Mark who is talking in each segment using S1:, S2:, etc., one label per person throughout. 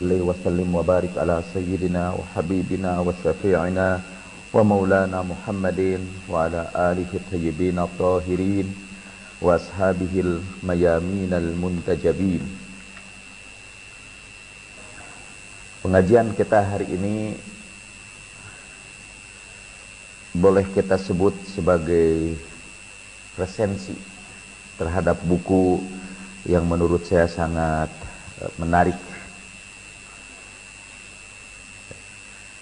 S1: Alaihi wasallim wa barik ala sayyidina wa habibina wa syafi'ina wa maulana Muhammadin wa ala alihi tayyibin at-tahirin wa ashabihil mayaminal muntajabin. Pengajian kita hari ini boleh kita sebut sebagai resensi terhadap buku yang menurut saya sangat menarik.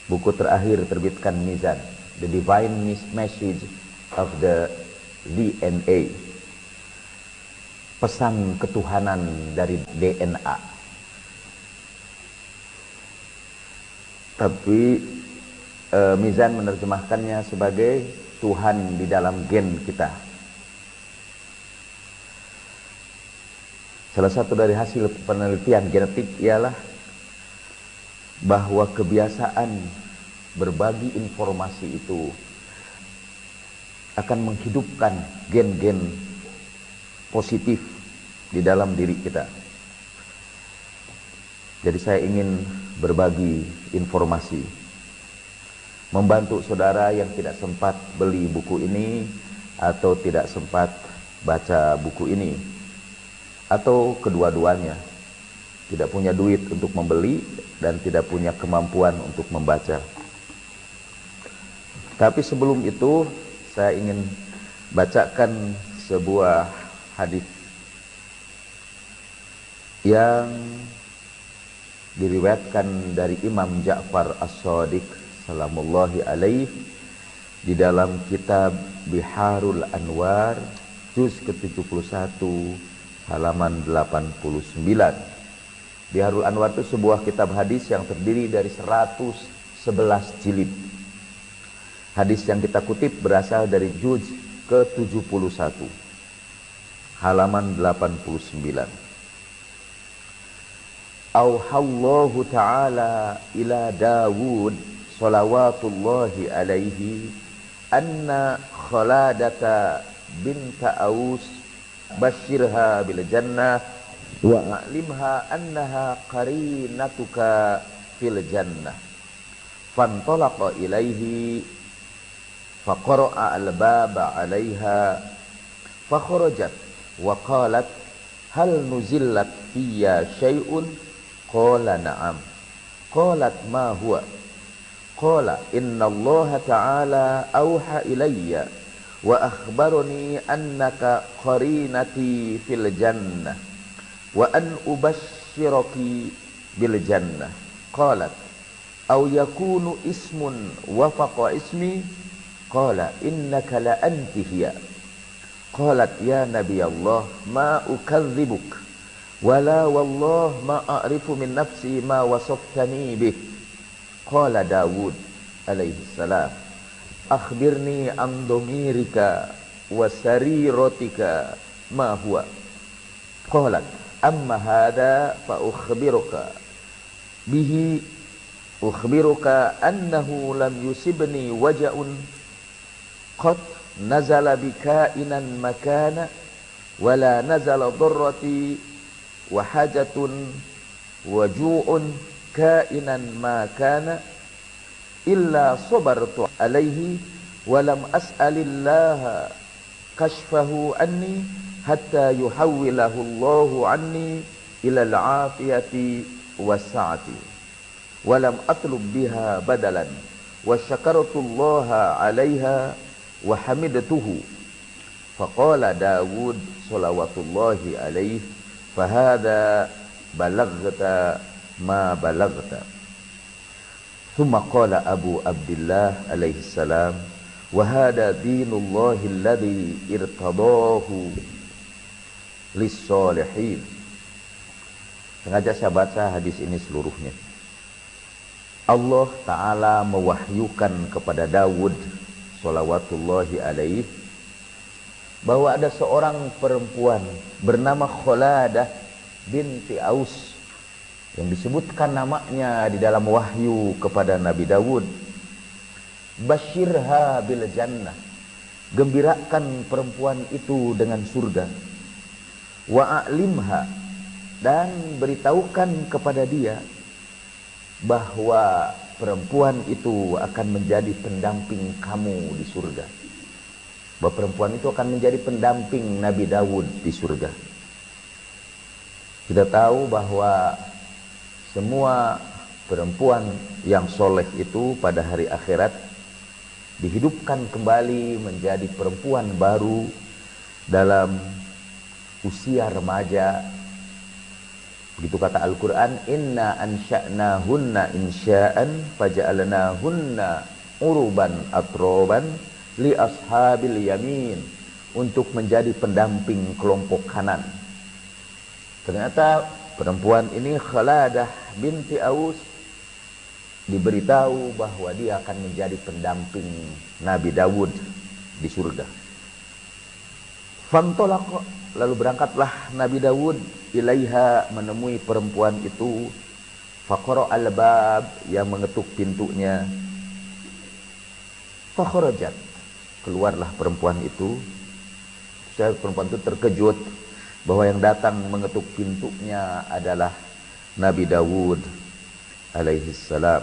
S1: Buku terakhir terbitkan Mizan, The Divine Message of the DNA, pesan ketuhanan dari DNA. Tapi Mizan menerjemahkannya sebagai Tuhan di dalam gen kita. Salah satu dari hasil penelitian genetik ialah bahwa kebiasaan berbagi informasi itu akan menghidupkan gen-gen positif di dalam diri kita. Jadi saya ingin berbagi informasi, membantu saudara yang tidak sempat beli buku ini atau tidak sempat baca buku ini, atau kedua-duanya, tidak punya duit untuk membeli dan tidak punya kemampuan untuk membaca. Tapi sebelum itu saya ingin bacakan sebuah hadis yang diriwayatkan dari Imam Ja'far As-Shadiq salamullahi alaih di dalam kitab Biharul Anwar juz ke-71 halaman 89. Biharul Anwar itu sebuah kitab hadis yang terdiri dari 111 jilid. Hadis yang kita kutip berasal dari juz ke-71 halaman 89. Auhallahu ta'ala ila Dawud salawatullahi alaihi anna Khaladata binta Aus bashirha bil jannah wa a'limha annaha qarinatuka fil jannah. Fantalaqa ilaihi faqara'a al-baba 'alaiha fakharajat wa qalat hal nuzillat fiyya syai'un qala na'am qalat ma huwa qala inna Allah ta'ala awha ilayya wa akhbarani annaka qarinati fil jannah wa an ubashshiraki bil jannah. Qalat aw yakunu ismun wafaqa ismi qala innaka la anti hiya. Qalat ya nabi Allah ma ukadzibuk wala wallah ma a'rifu min nafsi ma wasaftani bih. Qala Dawud alaihi salam akhbirni an dhamirika wa sariratika ma huwa. Qalat amma hada fa ukhbiruka bihi ukhbiruka annahu lam yusibni waja'un qad nazala bikainan makana wala nazala dharrati wa hajatun wa ju'un kainan makana illa sabartu alaihi wa lam as'alillaha kashfahu anni hatta yuhawwilahu Allahu anni ila al-afiyati was-sa'ati wa lam atlub biha badalan wa syakartu Allah 'alaiha wa hamidtuhu. Faqala Dawud salawatullahi alaihi fahada balaghta ma balaghta. Thumma qala Abu Abdillah alaihi salam wa hada dinullahi alladhi irtadahu lis-salihin. Sengaja saya baca hadis ini seluruhnya. Allah Ta'ala mewahyukan kepada Dawud salawatullahi alaih bahwa ada seorang perempuan bernama Khaladah binti Aus yang disebutkan namanya di dalam wahyu kepada Nabi Dawud. Bashirha bil jannah, gembirakan perempuan itu dengan surga. Wa a'limha, dan beritahukan kepada dia bahwa perempuan itu akan menjadi pendamping kamu di surga. Bahwa perempuan itu akan menjadi pendamping Nabi Daud di surga. Kita tahu bahwa semua perempuan yang soleh itu pada hari akhirat dihidupkan kembali menjadi perempuan baru dalam usia remaja. Begitu kata Al-Quran, inna ansha'nahunna insya'an faja'alnahunna uruban atroban li ashabil yamin, untuk menjadi pendamping kelompok kanan. Ternyata perempuan ini Khaladah binti Aus diberitahu bahwa dia akan menjadi pendamping Nabi Daud di surga. Fantolaq, lalu berangkatlah Nabi Daud ilaiha, menemui perempuan itu. Faqara al-bab, yang mengetuk pintunya. Fakharajat, keluarlah perempuan itu. Perempuan itu terkejut bahwa yang datang mengetuk pintunya adalah Nabi Daud alaihi salam.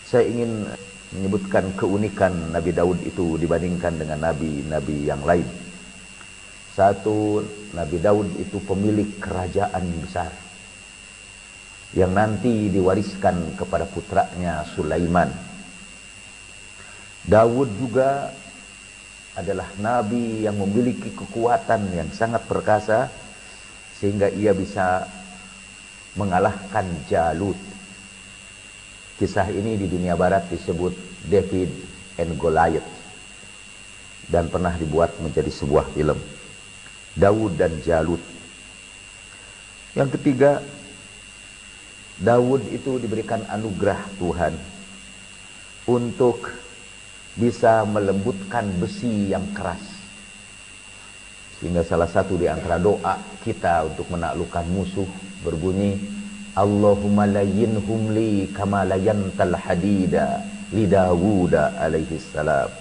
S1: Saya ingin menyebutkan keunikan Nabi Daud itu dibandingkan dengan nabi-nabi yang lain. Satu, Nabi Daud itu pemilik kerajaan besar yang nanti diwariskan kepada putranya Sulaiman. Daud juga adalah nabi yang memiliki kekuatan yang sangat perkasa sehingga ia bisa mengalahkan Jalut. Kisah ini di dunia barat disebut David and Goliath dan pernah dibuat menjadi sebuah film, Daud dan Jalut. Yang ketiga, Daud itu diberikan anugerah Tuhan untuk bisa melembutkan besi yang keras. Sehingga salah satu di antara doa kita untuk menaklukkan musuh berbunyi, Allahumma layyinhum li kama layyantal hadida li Dawud alaihi salam.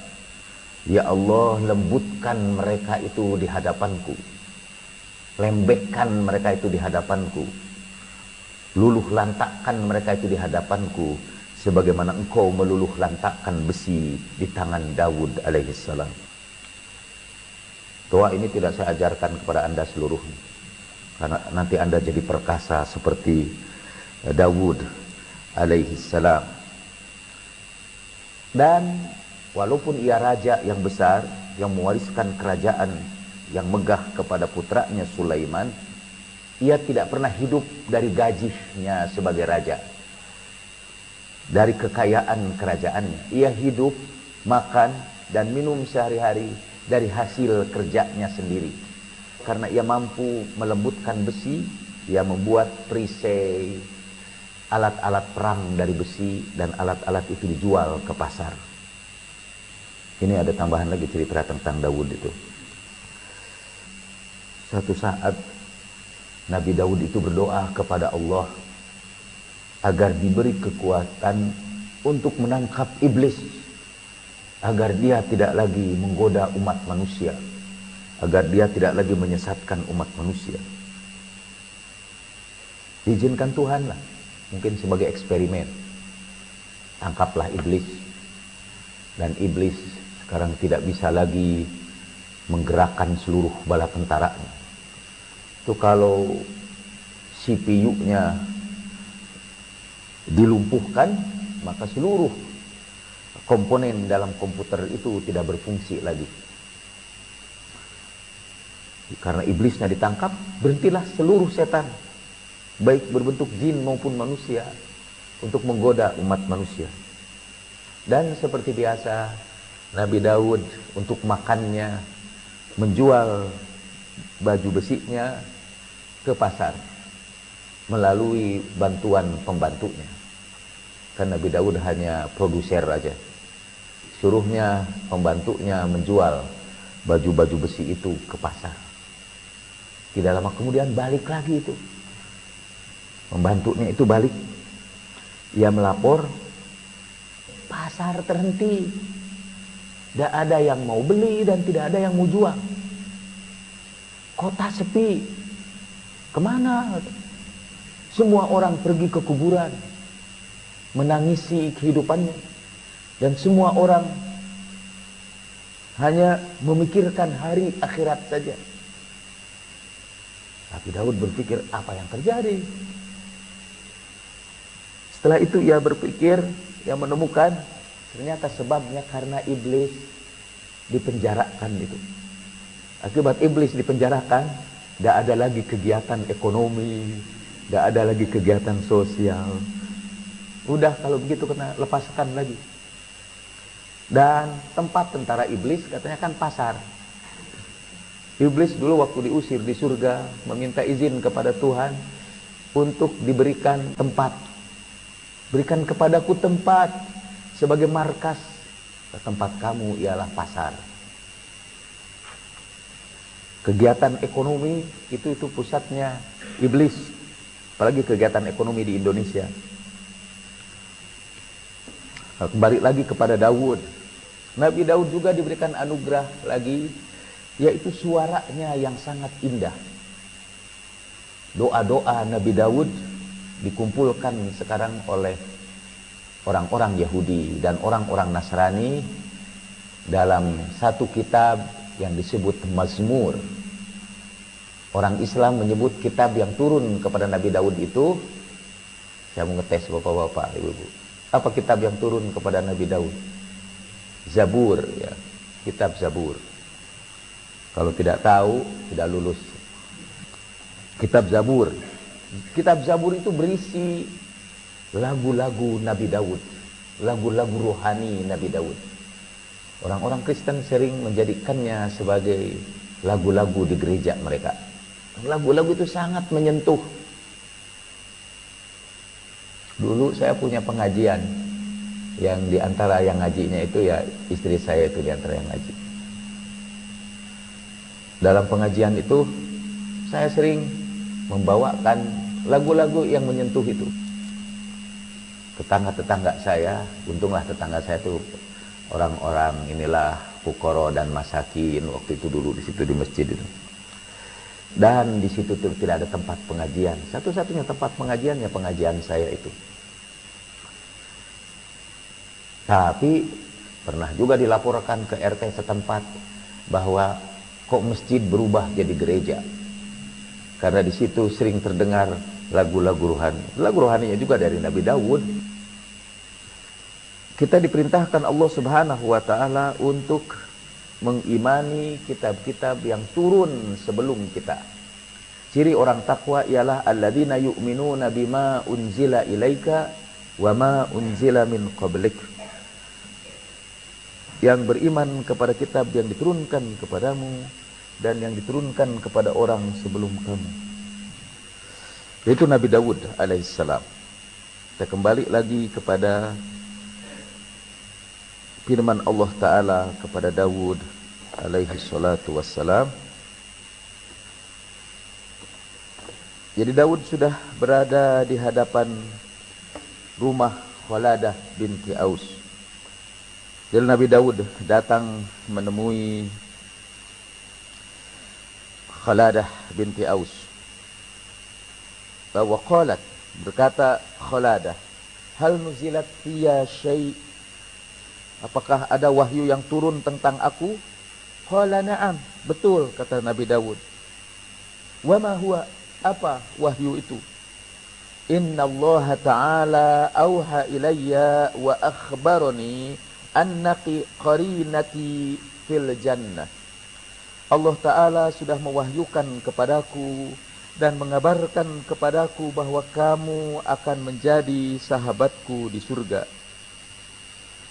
S1: Ya Allah, lembutkan mereka itu di hadapanku, lembekkan mereka itu di hadapanku, luluh lantakkan mereka itu di hadapanku, sebagaimana engkau meluluh lantakkan besi di tangan Daud alaihissalam. Doa ini tidak saya ajarkan kepada anda seluruhnya, karena nanti anda jadi perkasa seperti Daud alaihissalam. Dan walaupun ia raja yang besar, yang mewariskan kerajaan yang megah kepada putranya Sulaiman, ia tidak pernah hidup dari gajinya sebagai raja, dari kekayaan kerajaannya. Ia hidup, makan, dan minum sehari-hari dari hasil kerjanya sendiri. Karena ia mampu melembutkan besi, ia membuat perisai, alat-alat perang dari besi, dan alat-alat itu dijual ke pasar. Ini ada tambahan lagi cerita tentang Daud itu. Suatu saat Nabi Daud itu berdoa kepada Allah agar diberi kekuatan untuk menangkap iblis, agar dia tidak lagi menggoda umat manusia, agar dia tidak lagi menyesatkan umat manusia. Diizinkan Tuhan lah, mungkin sebagai eksperimen. Tangkaplah iblis, dan iblis sekarang tidak bisa lagi menggerakkan seluruh bala tentaranya. Itu kalau CPU-nya dilumpuhkan, maka seluruh komponen dalam komputer itu tidak berfungsi lagi. Karena iblisnya ditangkap, berhentilah seluruh setan, baik berbentuk jin maupun manusia, untuk menggoda umat manusia. Dan seperti biasa, Nabi Daud untuk makannya menjual baju besinya ke pasar melalui bantuan pembantunya. Kan Nabi Daud hanya produser aja. Suruhnya pembantunya menjual baju-baju besi itu ke pasar. Tidak lama kemudian balik lagi itu. Pembantunya itu balik. Ia melapor, pasar terhenti. Tidak ada yang mau beli dan tidak ada yang mau jual. Kota sepi. Kemana? Semua orang pergi ke kuburan, menangisi kehidupannya. Dan semua orang hanya memikirkan hari akhirat saja. Tapi Daud berpikir, apa yang terjadi? Setelah itu ia berpikir, ia menemukan ternyata sebabnya karena iblis dipenjarakan itu. Akibat iblis dipenjarakan, tidak ada lagi kegiatan ekonomi, tidak ada lagi kegiatan sosial. Udah kalau begitu kena lepaskan lagi. Dan tempat tentara iblis katanya kan pasar. Iblis dulu waktu diusir di surga meminta izin kepada Tuhan untuk diberikan tempat. Berikan kepadaku tempat sebagai markas. Tempat kamu ialah pasar. Kegiatan ekonomi itu pusatnya iblis. Apalagi kegiatan ekonomi di Indonesia. Kembali lagi kepada Daud. Nabi Daud juga diberikan anugerah lagi, yaitu suaranya yang sangat indah. Doa-doa Nabi Daud dikumpulkan sekarang oleh orang-orang Yahudi dan orang-orang Nasrani dalam satu kitab yang disebut Mazmur. Orang Islam menyebut kitab yang turun kepada Nabi Daud itu, saya mau ngetes bapak-bapak, ibu-ibu. Apa kitab yang turun kepada Nabi Daud? Zabur, ya, kitab Zabur. Kalau tidak tahu, tidak lulus. Kitab Zabur. Kitab Zabur itu berisi lagu-lagu Nabi Daud, lagu-lagu rohani Nabi Daud. Orang-orang Kristen sering menjadikannya sebagai lagu-lagu di gereja mereka. Lagu-lagu itu sangat menyentuh. Dulu saya punya pengajian yang diantara yang ngajinya itu ya istri saya itu diantara yang ngaji. Dalam pengajian itu saya sering membawakan lagu-lagu yang menyentuh itu. Tetangga-tetangga saya, untunglah tetangga saya itu orang-orang inilah fukara dan masakin waktu itu dulu di situ di masjid itu. Dan di situ tidak ada tempat pengajian. Satu-satunya tempat pengajian ya pengajian saya itu. Tapi pernah juga dilaporkan ke RT setempat bahwa kok masjid berubah jadi gereja. Karena di situ sering terdengar lagu-lagu rohani. Lagu rohaninya juga dari Nabi Daud. Kita diperintahkan Allah Subhanahu wa taala untuk mengimani kitab-kitab yang turun sebelum kita. Ciri orang takwa ialah alladzina yu'minuna bima unzila ilaika wa ma unzila min qablik. Yang beriman kepada kitab yang diturunkan kepadamu dan yang diturunkan kepada orang sebelum kamu. Itu Nabi Daud alaihissalam. Kita kembali lagi kepada firman Allah Ta'ala kepada Daud alaihi salatu wassalam. Jadi Daud sudah berada di hadapan rumah Khaladah binti Aus. Jadi Nabi Daud datang menemui Khaladah binti Aus. Bahwa qalat, berkata Khaladah, hal nuzilat fiyya syai', apakah ada wahyu yang turun tentang aku? Qala na'am, betul, kata Nabi Daud. Wa ma huwa, apa wahyu itu? Inna Allah Ta'ala auha ilayya wa akhbarani annaki qarinati fil jannah. Allah Ta'ala sudah mewahyukan kepadaku dan mengabarkan kepadaku bahwa kamu akan menjadi sahabatku di surga.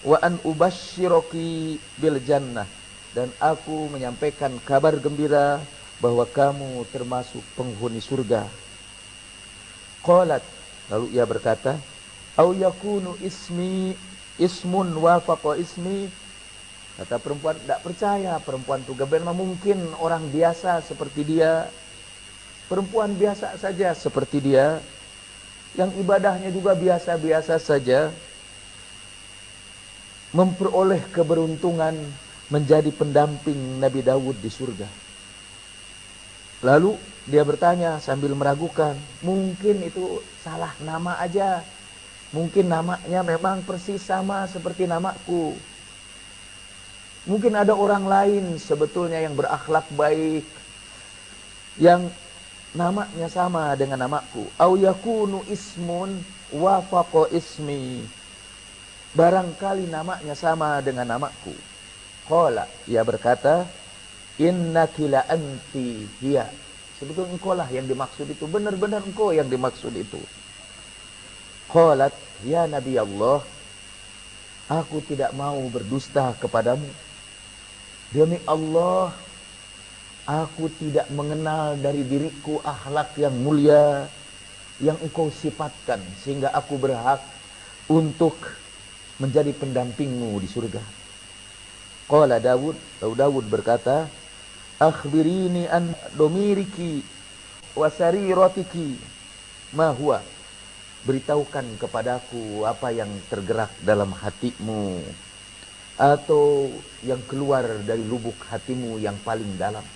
S1: Wa an ubashshiruki bil jannah, dan aku menyampaikan kabar gembira bahwa kamu termasuk penghuni surga. Qalat, lalu ia berkata, au yakunu ismun wafaqa ismi. Kata perempuan, tidak percaya perempuan itu bagaimana mungkin orang biasa seperti dia, perempuan biasa saja seperti dia, yang ibadahnya juga biasa-biasa saja, memperoleh keberuntungan menjadi pendamping Nabi Daud di surga. Lalu dia bertanya sambil meragukan, mungkin itu salah nama aja. Mungkin namanya memang persis sama seperti namaku. Mungkin ada orang lain sebetulnya yang berakhlak baik, yang namanya sama dengan namaku. Au yakunu ismun wafaqa ismi. Barangkali namanya sama dengan namaku. Qala, ia berkata, innaki la anti hiya. Sebetulnya engkau lah yang dimaksud itu. Benar-benar engkau yang dimaksud itu. Qalat, ya Nabi Allah, aku tidak mau berdusta kepadamu. Demi Allah, aku tidak mengenal dari diriku akhlak yang mulia yang engkau sifatkan, sehingga aku berhak untuk menjadi pendampingmu di surga. Qala Dawud berkata, akhbirini an domiriki wa sariratiki ma huwa. Beritahukan kepadaku apa yang tergerak dalam hatimu, atau yang keluar dari lubuk hatimu yang paling dalam.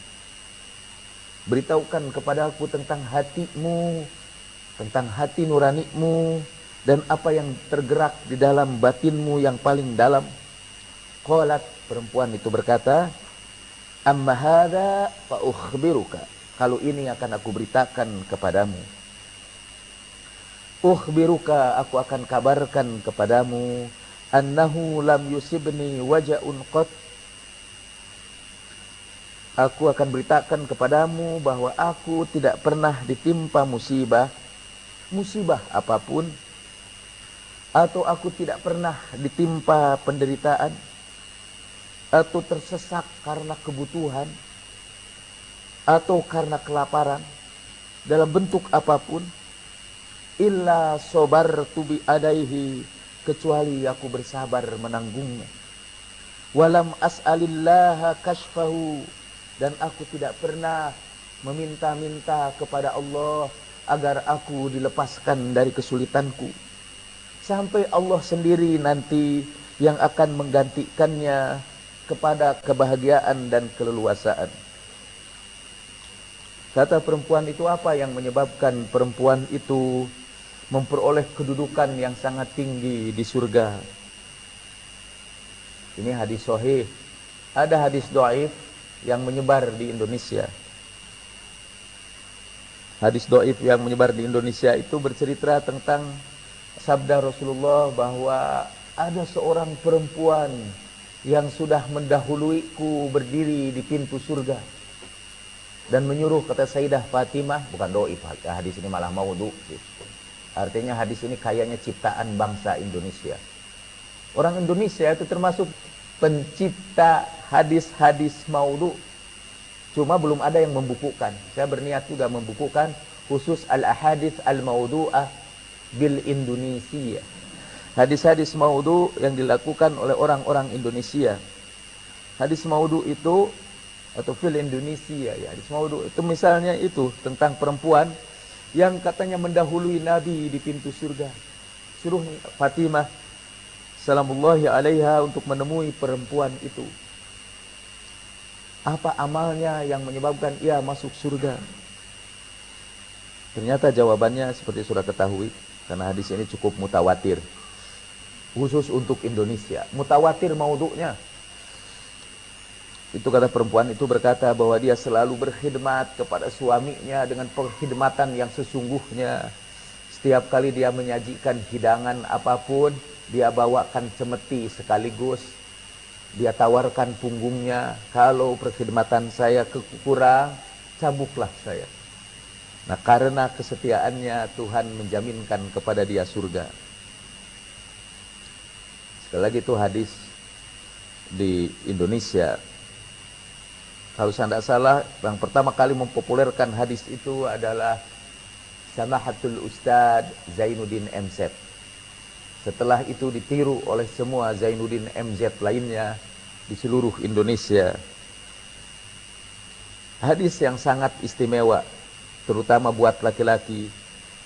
S1: Beritahukan kepadaku tentang hatimu, tentang hati nuranimu, dan apa yang tergerak di dalam batinmu yang paling dalam. Qalat, perempuan itu berkata, amma hadza fa ukhbiruka. Kalau ini akan aku beritakan kepadamu. Ukhbiruka, aku akan kabarkan kepadamu, annahu lam yusibni waja'un qat. Aku akan beritakan kepadamu bahwa aku tidak pernah ditimpa musibah apapun, atau aku tidak pernah ditimpa penderitaan, atau tersesat karena kebutuhan, atau karena kelaparan dalam bentuk apapun, illa sabartu bi adaihi, kecuali aku bersabar menanggungnya. Walam as'alillaha kashfahu, dan aku tidak pernah meminta-minta kepada Allah agar aku dilepaskan dari kesulitanku, sampai Allah sendiri nanti yang akan menggantikannya kepada kebahagiaan dan keleluasaan. Kata perempuan itu, apa yang menyebabkan perempuan itu memperoleh kedudukan yang sangat tinggi di surga? Ini hadis sahih. Ada hadis dhaif yang menyebar di Indonesia. Hadis dhaif yang menyebar di Indonesia itu bercerita tentang sabda Rasulullah bahwa ada seorang perempuan yang sudah mendahuluiku berdiri di pintu surga dan menyuruh, kata Sayyidah Fatimah, bukan dhaif, hadis ini malah maudhu. Artinya hadis ini kayaknya ciptaan bangsa Indonesia. Orang Indonesia itu termasuk pencipta hadis-hadis maudhu. Cuma belum ada yang membukukan. Saya berniat juga membukukan khusus al-ahadits al-maudhu'ah bil Indonesia. Hadis-hadis maudhu yang dilakukan oleh orang-orang Indonesia. Hadis maudhu itu, atau fil Indonesia ya, hadis maudhu itu misalnya itu tentang perempuan yang katanya mendahului Nabi di pintu surga. Suruh Fatimah salamullahi alaiha untuk menemui perempuan itu. Apa amalnya yang menyebabkan ia masuk surga? Ternyata jawabannya seperti sudah ketahui, karena hadis ini cukup mutawatir, khusus untuk Indonesia. Mutawatir maudhu'nya. Itu kata perempuan itu berkata bahwa dia selalu berkhidmat kepada suaminya dengan perkhidmatan yang sesungguhnya. Setiap kali dia menyajikan hidangan apapun, dia bawakan cemeti sekaligus. Dia tawarkan punggungnya, kalau perkhidmatan saya kekurang, cabuklah saya. Nah, karena kesetiaannya Tuhan menjaminkan kepada dia surga. Sekali lagi itu hadis di Indonesia. Kalau saya tidak salah, yang pertama kali mempopulerkan hadis itu adalah Samahatul Ustadz Zainuddin MZ. Setelah itu ditiru oleh semua Zainuddin MZ lainnya di seluruh Indonesia. Hadis yang sangat istimewa, terutama buat laki-laki,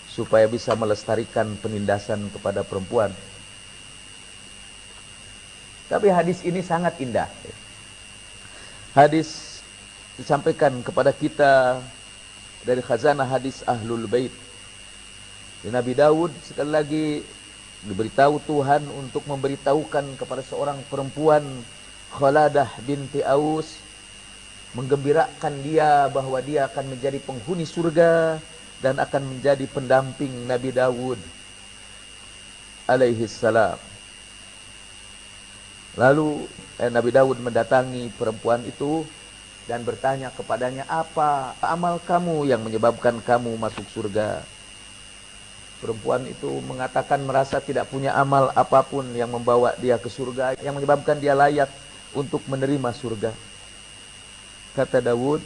S1: supaya bisa melestarikan penindasan kepada perempuan. Tapi hadis ini sangat indah. Hadis disampaikan kepada kita dari khazanah hadis Ahlul Bait. Nabi Daud sekali lagi diberitahu Tuhan untuk memberitahukan kepada seorang perempuan, Khaladah binti Aus, menggembirakan dia bahwa dia akan menjadi penghuni surga dan akan menjadi pendamping Nabi Daud alaihi salam. Lalu Nabi Daud mendatangi perempuan itu dan bertanya kepadanya, apa amal kamu yang menyebabkan kamu masuk surga? Perempuan itu mengatakan merasa tidak punya amal apapun yang membawa dia ke surga, yang menyebabkan dia layak untuk menerima surga. Kata Daud,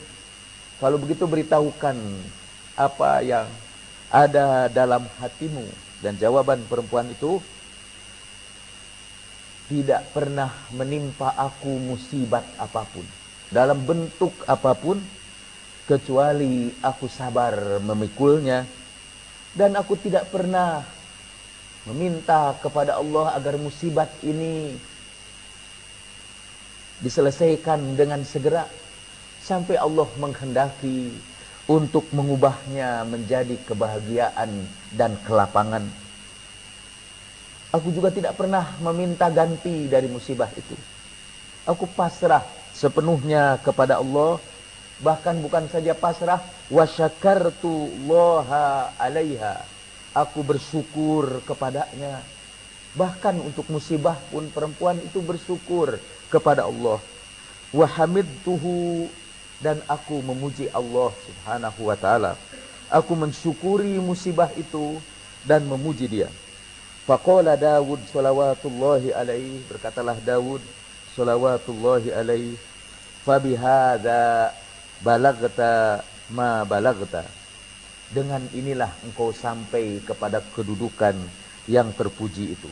S1: kalau begitu beritahukan apa yang ada dalam hatimu. Dan jawaban perempuan itu, tidak pernah menimpa aku musibat apapun, dalam bentuk apapun, kecuali aku sabar memikulnya. Dan aku tidak pernah meminta kepada Allah agar musibat ini diselesaikan dengan segera, sampai Allah menghendaki untuk mengubahnya menjadi kebahagiaan dan kelapangan. Aku juga tidak pernah meminta ganti dari musibah itu. Aku pasrah sepenuhnya kepada Allah. Bahkan bukan saja pasrah, wa syakartu Allaha 'alaiha. Aku bersyukur kepadanya. Bahkan untuk musibah pun perempuan itu bersyukur kepada Allah. Wa hamidtuhu, dan aku memuji Allah Subhanahu wa taala. Aku mensyukuri musibah itu dan memuji dia. Faqala Daud salawatullahi alaihi, berkatalah Daud salawatullahi alaihi, fabihadza balagta ma balagta. Dengan inilah engkau sampai kepada kedudukan yang terpuji itu.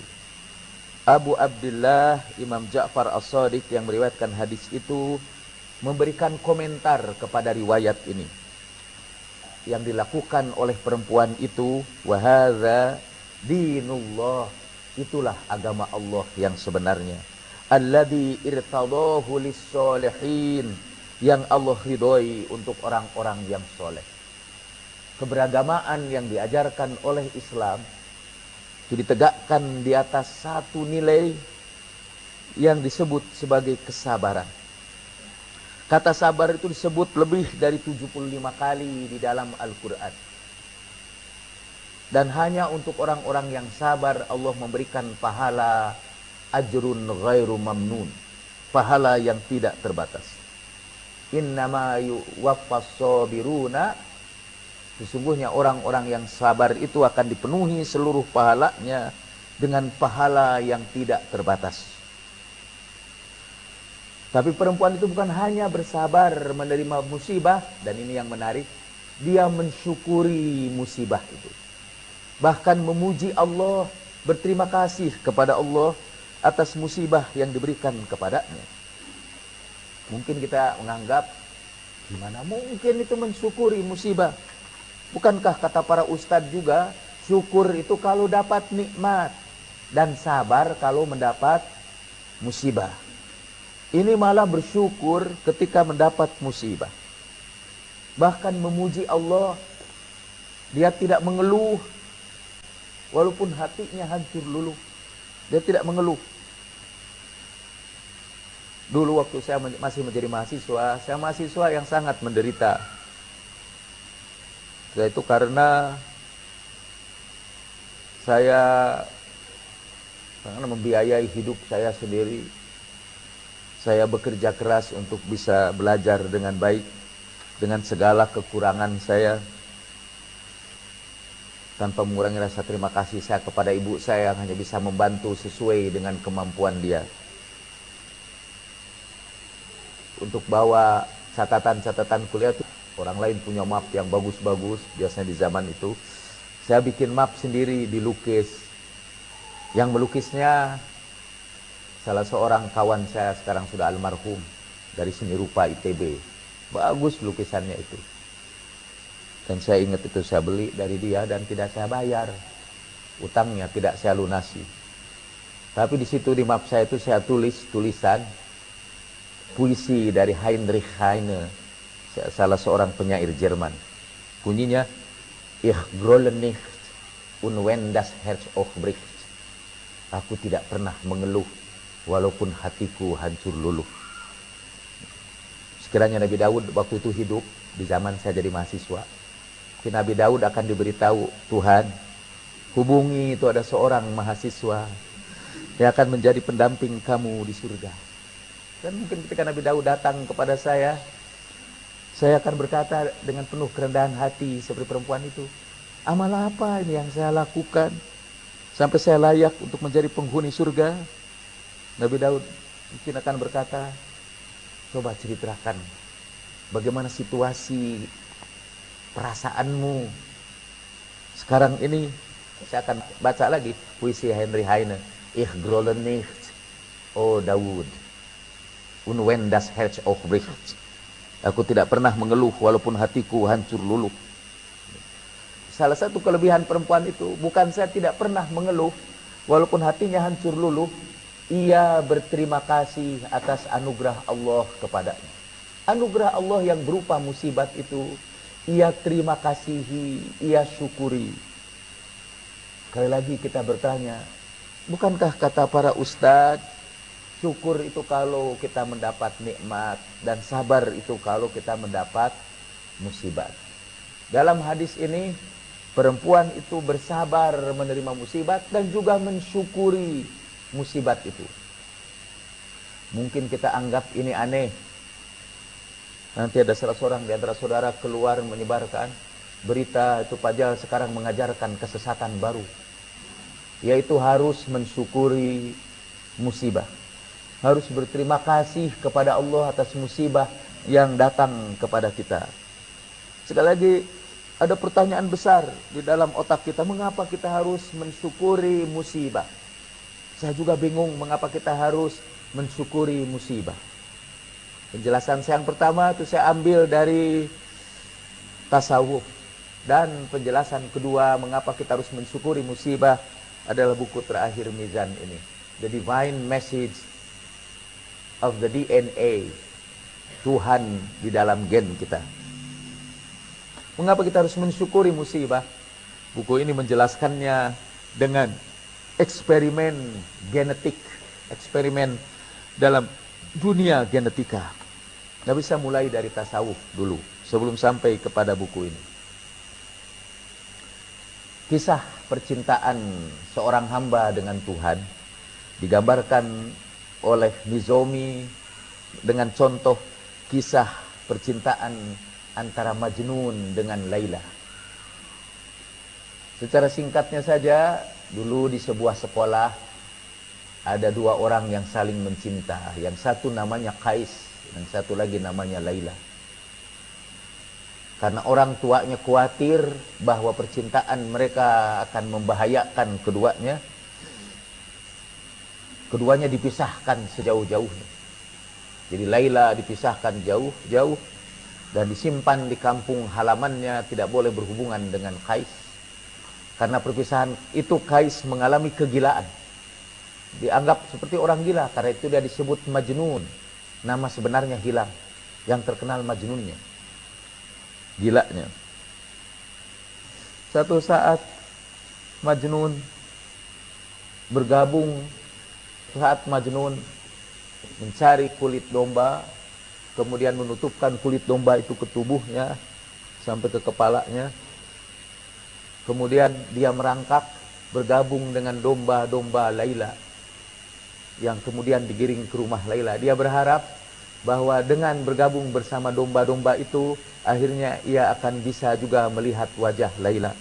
S1: Abu Abdullah Imam Ja'far As-Shadiq yang meriwayatkan hadis itu memberikan komentar kepada riwayat ini. Yang dilakukan oleh perempuan itu, wa hadza dinullah, itulah agama Allah yang sebenarnya. Alladzi irtadahu lis-sholihin, yang Allah ridhoi untuk orang-orang yang soleh. Keberagamaan yang diajarkan oleh Islam itu ditegakkan di atas satu nilai yang disebut sebagai kesabaran. Kata sabar itu disebut lebih dari 75 kali di dalam Al-Quran. Dan hanya untuk orang-orang yang sabar Allah memberikan pahala ajrun ghairu mamnun, pahala yang tidak terbatas. Innama yuwaffas sabiruna, sesungguhnya orang-orang yang sabar itu akan dipenuhi seluruh pahalanya dengan pahala yang tidak terbatas. Tapi perempuan itu bukan hanya bersabar menerima musibah, dan ini yang menarik, dia mensyukuri musibah itu. Bahkan memuji Allah, berterima kasih kepada Allah atas musibah yang diberikan kepadanya. Mungkin kita menganggap, gimana mungkin itu mensyukuri musibah? Bukankah kata para ustadz juga, syukur itu kalau dapat nikmat, dan sabar kalau mendapat musibah. Ini malah bersyukur ketika mendapat musibah. Bahkan memuji Allah, dia tidak mengeluh, walaupun hatinya hancur luluh, dia tidak mengeluh. Dulu waktu saya masih menjadi mahasiswa, saya mahasiswa yang sangat menderita. Yaitu karena saya membiayai hidup saya sendiri. Saya bekerja keras untuk bisa belajar dengan baik, dengan segala kekurangan saya, tanpa mengurangi rasa terima kasih saya kepada ibu saya yang hanya bisa membantu sesuai dengan kemampuan dia. Untuk bawa catatan-catatan kuliah itu, orang lain punya map yang bagus-bagus, biasanya di zaman itu. Saya bikin map sendiri, dilukis. Yang melukisnya salah seorang kawan saya, sekarang sudah almarhum, dari seni rupa ITB. Bagus lukisannya itu. Dan saya ingat itu saya beli dari dia dan tidak saya bayar. Utangnya tidak saya lunasi. Tapi di situ di map saya itu saya tulis tulisan puisi dari Heinrich Heine, salah seorang penyair Jerman. Bunyinya, Ich grolle nicht und wenn das Herz auch bricht. Aku tidak pernah mengeluh walaupun hatiku hancur luluh. Sekiranya Nabi Daud waktu itu hidup di zaman saya jadi mahasiswa, Nabi Daud akan diberitahu, Tuhan, hubungi itu ada seorang mahasiswa yang akan menjadi pendamping kamu di surga. Dan mungkin ketika Nabi Daud datang kepada saya akan berkata dengan penuh kerendahan hati seperti perempuan itu, amal apa ini yang saya lakukan sampai saya layak untuk menjadi penghuni surga? Nabi Daud mungkin akan berkata, coba ceritakan bagaimana situasi perasaanmu sekarang ini. Saya akan baca lagi puisi Henry Heine, Ich grolle nicht, oh Daud, und wenn das Herz auch bricht. Aku tidak pernah mengeluh walaupun hatiku hancur luluh. Salah satu kelebihan perempuan itu, bukan saya tidak pernah mengeluh walaupun hatinya hancur luluh, ia berterima kasih atas anugerah Allah kepadanya. Anugerah Allah yang berupa musibat itu, ia terima kasihi, ia syukuri. Sekali lagi kita bertanya, bukankah kata para ustadz, syukur itu kalau kita mendapat nikmat, dan sabar itu kalau kita mendapat musibat. Dalam hadis ini, perempuan itu bersabar menerima musibat dan juga mensyukuri musibat itu. Mungkin kita anggap ini aneh. Nanti ada salah seorang di antara saudara keluar menyebarkan berita itu Pajal sekarang mengajarkan kesesatan baru, yaitu harus mensyukuri musibah. Harus berterima kasih kepada Allah atas musibah yang datang kepada kita. Sekali lagi, ada pertanyaan besar di dalam otak kita, mengapa kita harus mensyukuri musibah? Saya juga bingung mengapa kita harus mensyukuri musibah. Penjelasan saya yang pertama itu saya ambil dari tasawuf. Dan penjelasan kedua mengapa kita harus mensyukuri musibah adalah buku terakhir Mizan ini, The Divine Message of the DNA, Tuhan di dalam gen kita. Mengapa kita harus mensyukuri musibah? Buku ini menjelaskannya dengan eksperimen genetik, eksperimen dalam dunia genetika. Nggak bisa mulai dari tasawuf dulu sebelum sampai kepada buku ini. Kisah percintaan seorang hamba dengan Tuhan digambarkan oleh Nizomi dengan contoh kisah percintaan antara Majnun dengan Laila. Secara singkatnya saja, dulu di sebuah sekolah ada dua orang yang saling mencinta. Yang satu namanya Qais, yang satu lagi namanya Laila. Karena orang tuanya khawatir bahwa percintaan mereka akan membahayakan keduanya, keduanya dipisahkan sejauh-jauhnya. Jadi Laila dipisahkan jauh-jauh dan disimpan di kampung halamannya, tidak boleh berhubungan dengan Qais. Karena perpisahan itu Qais mengalami kegilaan. Dianggap seperti orang gila, karena itu dia disebut Majnun. Nama sebenarnya hilang, yang terkenal Majnunnya, gilanya. Satu saat Majnun bergabung, saat Majnun mencari kulit domba, kemudian menutupkan kulit domba itu ke tubuhnya sampai ke kepalanya. Kemudian dia merangkak bergabung dengan domba-domba Laila yang kemudian digiring ke rumah Laila. Dia berharap bahwa dengan bergabung bersama domba-domba itu, akhirnya ia akan bisa juga melihat wajah Laila.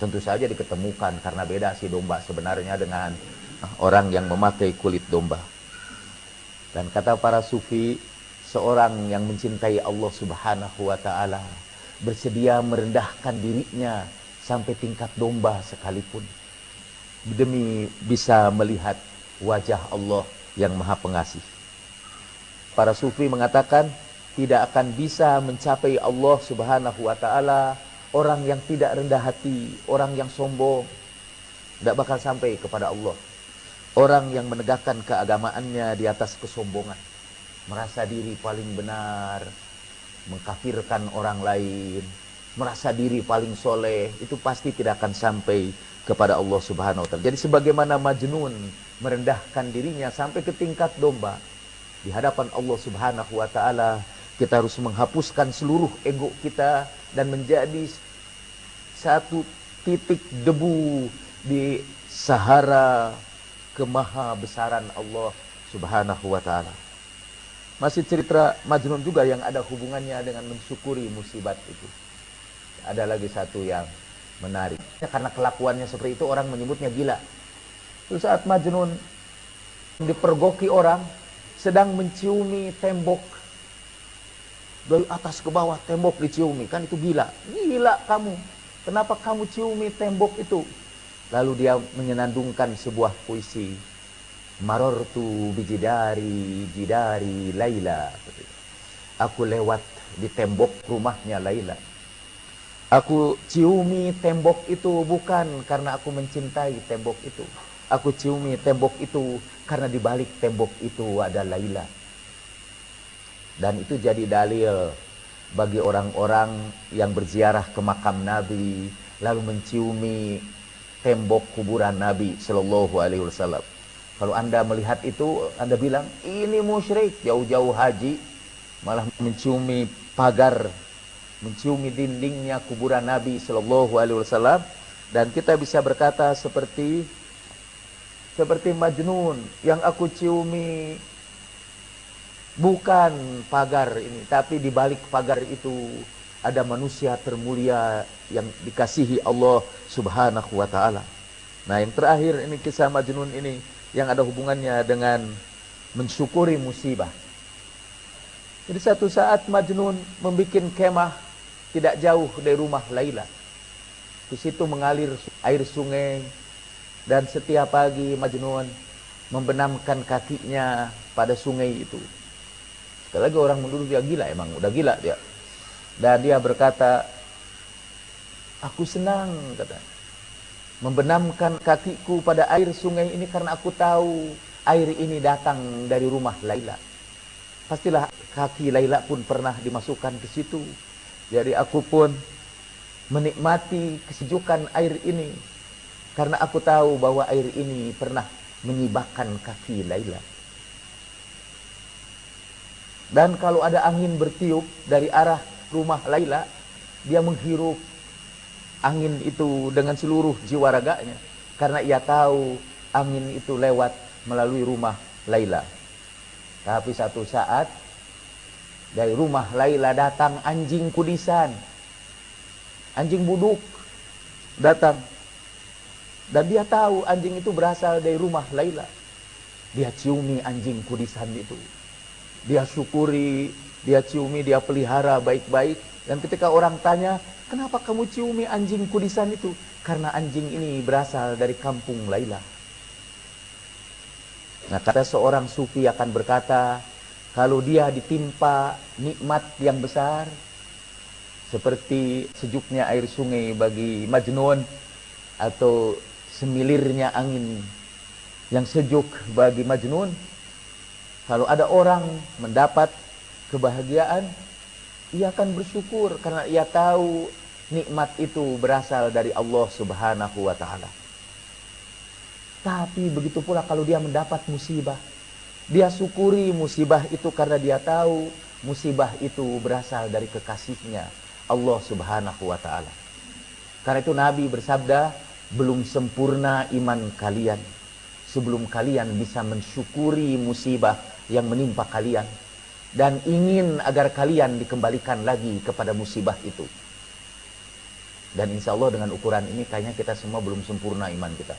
S1: Tentu saja diketemukan, karena beda si domba sebenarnya dengan orang yang memakai kulit domba. Dan kata para sufi, seorang yang mencintai Allah Subhanahu wa ta'ala bersedia merendahkan dirinya sampai tingkat domba sekalipun demi bisa melihat wajah Allah yang Maha Pengasih. Para sufi mengatakan tidak akan bisa mencapai Allah Subhanahu wa ta'ala orang yang tidak rendah hati, orang yang sombong, tidak bakal sampai kepada Allah. Orang yang menegakkan keagamaannya di atas kesombongan, merasa diri paling benar, mengkafirkan orang lain, merasa diri paling soleh, itu pasti tidak akan sampai kepada Allah Subhanahu wa Ta'ala. Jadi sebagaimana Majnun merendahkan dirinya sampai ke tingkat domba, di hadapan Allah Subhanahu wa Ta'ala kita harus menghapuskan seluruh ego kita dan menjadi satu titik debu di sahara kemahabesaran Allah Subhanahu wa Ta'ala. Masih cerita Majnun juga yang ada hubungannya dengan mensyukuri musibat itu. Ada lagi satu yang menarik. Karena kelakuannya seperti itu orang menyebutnya gila. Itu saat Majnun dipergoki orang sedang menciumi tembok. Dari atas ke bawah tembok diciumi. Kan itu gila. Gila kamu. Kenapa kamu ciumi tembok itu? Lalu dia menyenandungkan sebuah puisi. Marortu bijidari jidari Laila. Aku lewat di tembok rumahnya Laila. Aku ciumi tembok itu bukan karena aku mencintai tembok itu. Aku ciumi tembok itu karena di balik tembok itu ada Laila. Dan itu jadi dalil bagi orang-orang yang berziarah ke makam Nabi lalu menciumi tembok kuburan Nabi Sallallahu Alaihi Wasallam. Kalau Anda melihat itu, Anda bilang, ini musyrik, jauh-jauh haji, malah menciumi pagar, menciumi dindingnya kuburan Nabi Sallallahu Alaihi Wasallam. Dan kita bisa berkata seperti Majnun, yang aku ciumi bukan pagar ini, tapi di balik pagar itu ada manusia termulia yang dikasihi Allah Subhanahu wa Ta'ala. Nah, yang terakhir ini kisah Majnun ini yang ada hubungannya dengan mensyukuri musibah. Jadi satu saat Majnun membuat kemah tidak jauh dari rumah Laila. Di situ mengalir air sungai dan setiap pagi Majnun membenamkan kakinya pada sungai itu. Sekali lagi orang menuduh dia gila, emang udah gila dia. Dan dia berkata, aku senang, kata, membenamkan kakiku pada air sungai ini karena aku tahu air ini datang dari rumah Laila. Pastilah kaki Laila pun pernah dimasukkan ke situ. Jadi aku pun menikmati kesejukan air ini karena aku tahu bahwa air ini pernah menyibakkan kaki Laila. Dan kalau ada angin bertiup dari arah rumah Laila, dia menghirup angin itu dengan seluruh jiwa raganya. Karena ia tahu angin itu lewat melalui rumah Laila. Tapi satu saat, dari rumah Laila datang anjing kudisan. Anjing buduk datang. Dan dia tahu anjing itu berasal dari rumah Laila. Dia ciumi anjing kudisan itu. Dia syukuri, dia ciumi, dia pelihara baik-baik. Dan ketika orang tanya, kenapa kamu ciumi anjing kudisan itu? Karena anjing ini berasal dari kampung Laila. Nah, kata seorang sufi akan berkata, kalau dia ditimpa nikmat yang besar, seperti sejuknya air sungai bagi Majnun, atau semilirnya angin yang sejuk bagi Majnun, kalau ada orang mendapat kebahagiaan, ia akan bersyukur karena ia tahu nikmat itu berasal dari Allah Subhanahu wa Ta'ala. Tapi begitu pula kalau dia mendapat musibah, dia syukuri musibah itu karena dia tahu musibah itu berasal dari kekasihnya Allah Subhanahu wa Ta'ala. Karena itu Nabi bersabda, belum sempurna iman kalian sebelum kalian bisa mensyukuri musibah yang menimpa kalian dan ingin agar kalian dikembalikan lagi kepada musibah itu. Dan insya Allah dengan ukuran ini kayaknya kita semua belum sempurna iman kita.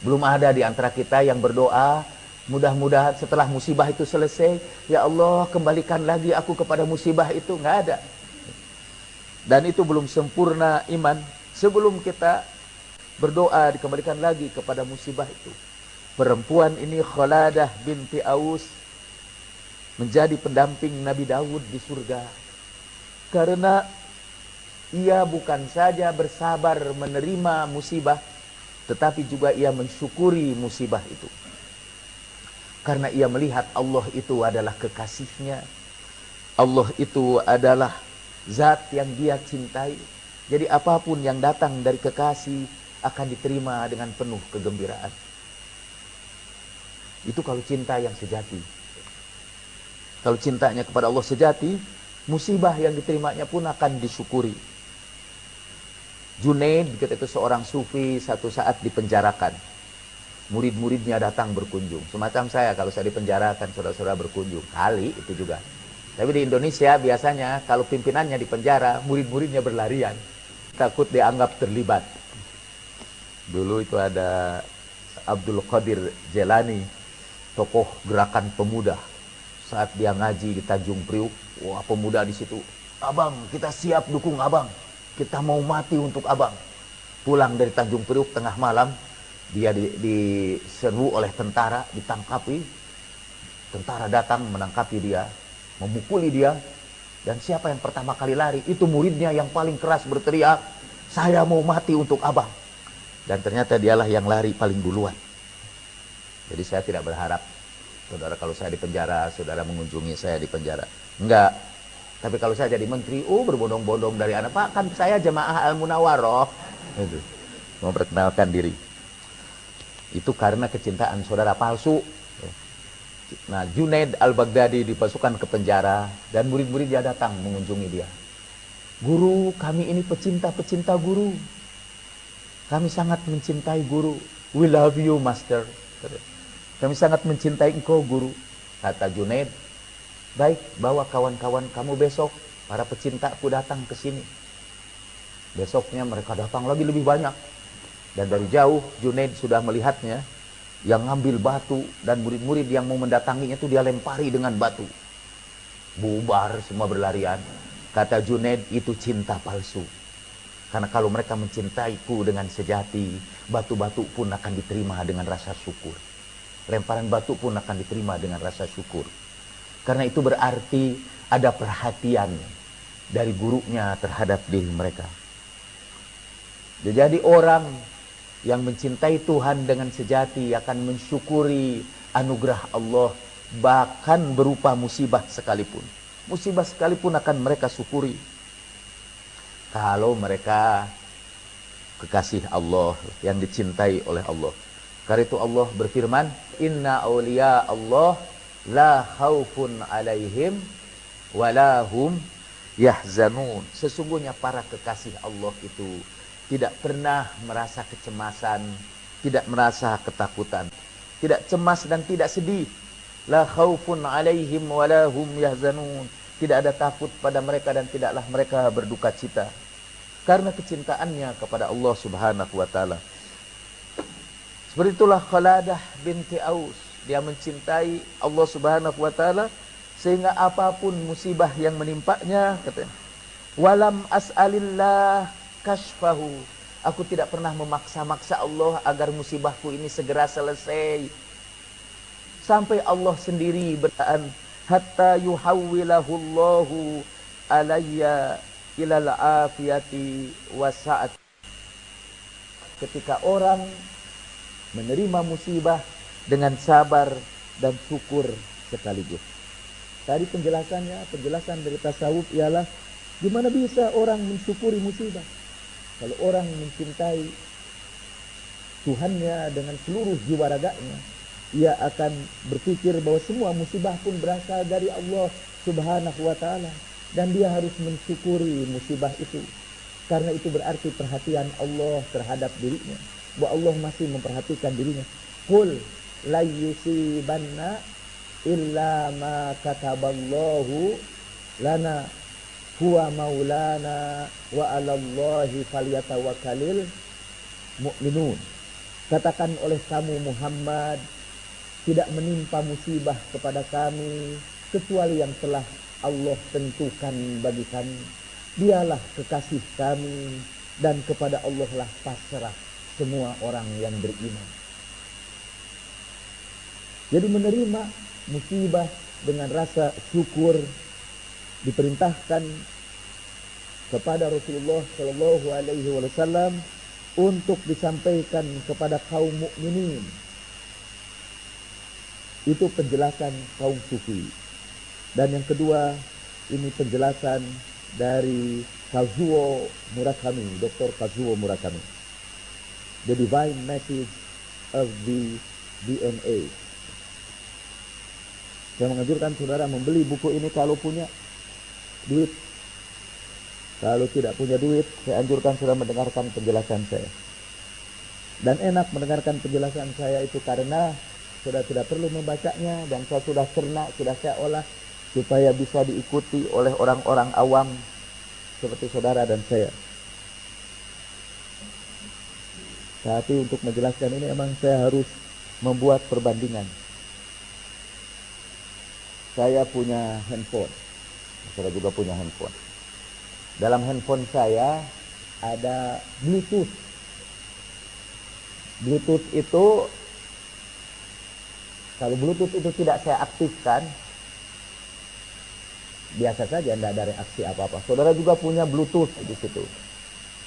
S1: Belum ada di antara kita yang berdoa, mudah-mudahan setelah musibah itu selesai, ya Allah kembalikan lagi aku kepada musibah itu. Nggak ada. Dan itu belum sempurna iman sebelum kita berdoa dikembalikan lagi kepada musibah itu. Perempuan ini Khaladah binti Aus menjadi pendamping Nabi Daud di surga. Karena ia bukan saja bersabar menerima musibah, tetapi juga ia mensyukuri musibah itu. Karena ia melihat Allah itu adalah kekasihnya. Allah itu adalah zat yang dia cintai. Jadi apapun yang datang dari kekasih akan diterima dengan penuh kegembiraan. Itu kalau cinta yang sejati. Kalau cintanya kepada Allah sejati, musibah yang diterimanya pun akan disyukuri. Junaid ketika itu seorang sufi satu saat dipenjarakan. Murid-muridnya datang berkunjung. Semacam saya, kalau saya dipenjarakan, saudara-saudara berkunjung. Kali itu juga. Tapi di Indonesia biasanya kalau pimpinannya dipenjara, murid-muridnya berlarian. Takut dianggap terlibat. Dulu itu ada Abdul Qadir Jelani, tokoh gerakan pemuda. Saat dia ngaji di Tanjung Priuk, wah pemuda di situ, abang kita siap dukung abang, kita mau mati untuk abang. Pulang dari Tanjung Priuk tengah malam, dia diserbu oleh tentara, ditangkapi. Tentara datang menangkapi dia, memukuli dia, dan siapa yang pertama kali lari? Itu muridnya yang paling keras berteriak, saya mau mati untuk abang. Dan ternyata dialah yang lari paling duluan. Jadi saya tidak berharap, saudara, kalau saya di penjara, saudara mengunjungi saya di penjara. Enggak. Tapi kalau saya jadi menteri, berbondong-bondong dari anak, Pak, kan saya jemaah Al-Munawaroh. Itu. Mau perkenalkan diri. Itu karena kecintaan saudara palsu. Nah, Junaid al-Baghdadi dipasukkan ke penjara, dan murid-murid dia datang mengunjungi dia. Guru, kami ini pecinta-pecinta guru. Kami sangat mencintai guru. We love you, master. Kami sangat mencintai engkau, guru. Kata Junaid, baik, bawa kawan-kawan kamu besok. Para pecintaku datang ke sini. Besoknya mereka datang lagi lebih banyak. Dan dari jauh, Junaid sudah melihatnya. Yang ngambil batu, dan murid-murid yang mau mendatanginya itu dia lempari dengan batu. Bubar, semua berlarian. Kata Junaid, itu cinta palsu. Karena kalau mereka mencintaiku dengan sejati, batu-batu pun akan diterima dengan rasa syukur. Lemparan batu pun akan diterima dengan rasa syukur. Karena itu berarti ada perhatian dari gurunya terhadap diri mereka. Jadi orang yang mencintai Tuhan dengan sejati akan mensyukuri anugerah Allah, bahkan berupa musibah sekalipun. Musibah sekalipun akan mereka syukuri. Kalau mereka kekasih Allah yang dicintai oleh Allah. Karena itu Allah berfirman, Inna awliya Allah la khawfun alaihim walahum yahzanun. Sesungguhnya para kekasih Allah itu tidak pernah merasa kecemasan, tidak merasa ketakutan, tidak cemas dan tidak sedih. La khawfun alaihim walahum yahzanun. Tidak ada takut pada mereka dan tidaklah mereka berduka cita. Karena kecintaannya kepada Allah subhanahu wa ta'ala. Seperti itulah Khaladah binti Aus. Dia mencintai Allah subhanahu wa ta'ala. Sehingga apapun musibah yang menimpanya, katanya, walam as'alillah kashfahu. Aku tidak pernah memaksa-maksa Allah agar musibahku ini segera selesai. Sampai Allah sendiri berkata, hatta yuhawwilahu Allahu alayya ilal afiyati wasa'at. Ketika orang menerima musibah dengan sabar dan syukur sekaligus. Tadi penjelasan dari tasawuf ialah gimana bisa orang mensyukuri musibah. Kalau orang mencintai Tuhannya dengan seluruh jiwa raganya, ia akan berpikir bahwa semua musibah pun berasal dari Allah subhanahu wa ta'ala. Dan dia harus mensyukuri musibah itu. Karena itu berarti perhatian Allah terhadap dirinya. Bahwa Allah masih memperhatikan dirinya. Qul la yusibanna illa ma kataballahu lana huwa maulana wa alallahi falyatawakkalil mu'minun. Katakan oleh kamu Muhammad, tidak menimpa musibah kepada kami kecuali yang telah Allah tentukan bagi kami. Dialah kekasih kami dan kepada Allah lah pasrah semua orang yang beriman. Jadi menerima musibah dengan rasa syukur diperintahkan kepada Rasulullah Shallallahu Alaihi Wasallam untuk disampaikan kepada kaum mukminin. Itu penjelasan kaum sufi. Dan yang kedua, ini penjelasan dari Kazuo Murakami, Dr. Kazuo Murakami. The Divine Message of the DNA. Saya menganjurkan saudara membeli buku ini kalau punya duit. Kalau tidak punya duit, saya anjurkan saudara mendengarkan penjelasan saya. Dan enak mendengarkan penjelasan saya itu karena saudara tidak perlu membacanya, dan saya sudah cerna, sudah saya olah supaya bisa diikuti oleh orang-orang awam seperti saudara dan saya. Tapi untuk menjelaskan ini emang saya harus membuat perbandingan. Saya punya handphone, saudara juga punya handphone. Dalam handphone saya ada Bluetooth. Bluetooth itu, kalau Bluetooth itu tidak saya aktifkan, biasa saja, tidak ada reaksi apa-apa. Saudara juga punya Bluetooth di situ,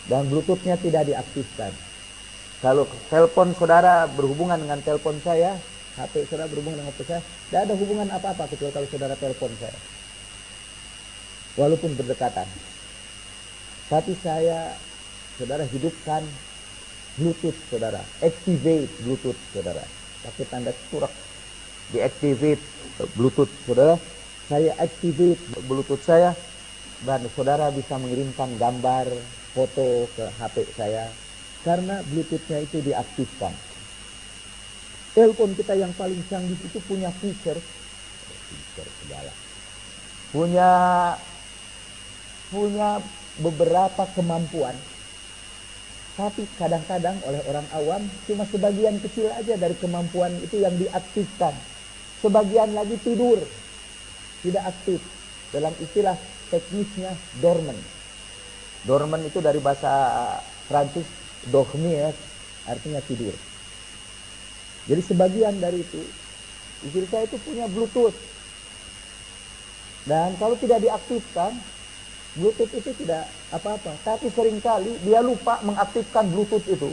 S1: dan Bluetoothnya tidak diaktifkan. Kalau telepon saudara berhubungan dengan telepon saya, HP saudara berhubungan dengan HP saya, tidak ada hubungan apa-apa kecuali kalau saudara telepon saya, walaupun berdekatan. Tapi saudara hidupkan Bluetooth saudara, activate Bluetooth saudara, pakai tanda surak, deactivate Bluetooth saudara. Saya activate Bluetooth saya, dan saudara bisa mengirimkan gambar, foto ke HP saya karena Bluetoothnya itu diaktifkan. Telepon kita yang paling canggih itu punya feature segala, punya beberapa kemampuan, tapi kadang-kadang oleh orang awam cuma sebagian kecil aja dari kemampuan itu yang diaktifkan. Sebagian lagi tidur, tidak aktif. Dalam istilah teknisnya dormant. Dormant itu dari bahasa Prancis dormir, artinya tidur. Jadi sebagian dari itu, istri saya itu punya Bluetooth. Dan kalau tidak diaktifkan, Bluetooth itu tidak apa-apa. Tapi seringkali dia lupa mengaktifkan Bluetooth itu.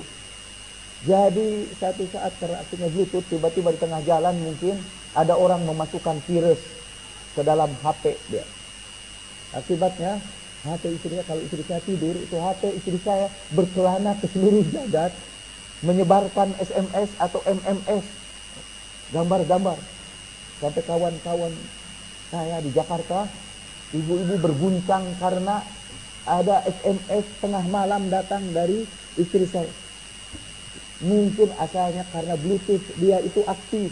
S1: Jadi satu saat karena aktifnya Bluetooth, tiba-tiba di tengah jalan mungkin ada orang memasukkan virus ke dalam HP dia. Akibatnya HP istrinya, kalau istri saya tidur, itu HP istri saya berkelana ke seluruh jagat, menyebarkan SMS atau MMS, gambar-gambar. Sampai kawan-kawan saya di Jakarta, ibu-ibu berguncang karena ada SMS tengah malam datang dari istri saya. Mungkin asalnya karena Bluetooth dia itu aktif.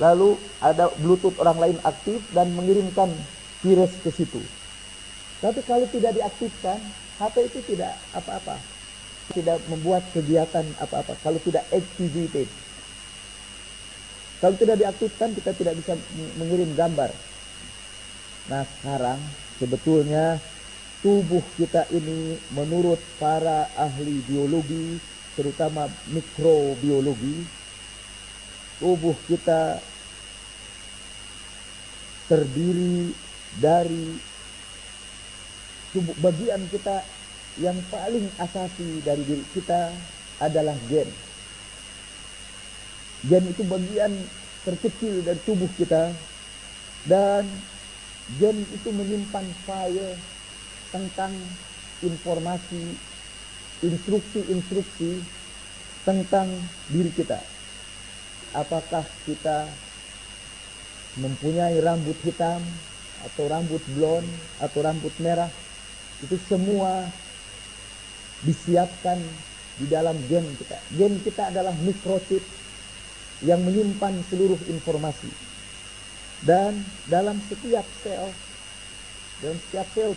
S1: Lalu ada Bluetooth orang lain aktif dan mengirimkan virus ke situ. Tapi kalau tidak diaktifkan, HP itu tidak apa-apa. Tidak membuat kegiatan apa-apa. Kalau tidak activated. Kalau tidak diaktifkan, kita tidak bisa mengirim gambar. Nah sekarang sebetulnya tubuh kita ini menurut para ahli biologi, terutama mikrobiologi, tubuh kita terdiri dari tubuh bagian kita yang paling asasi dari diri kita adalah gen. Gen itu bagian terkecil dari tubuh kita, dan gen itu menyimpan file tentang informasi, instruksi-instruksi tentang diri kita. Apakah kita mempunyai rambut hitam, atau rambut blond, atau rambut merah, itu semua disiapkan di dalam gen kita. Gen kita adalah mikrochip yang menyimpan seluruh informasi. Dan dalam setiap sel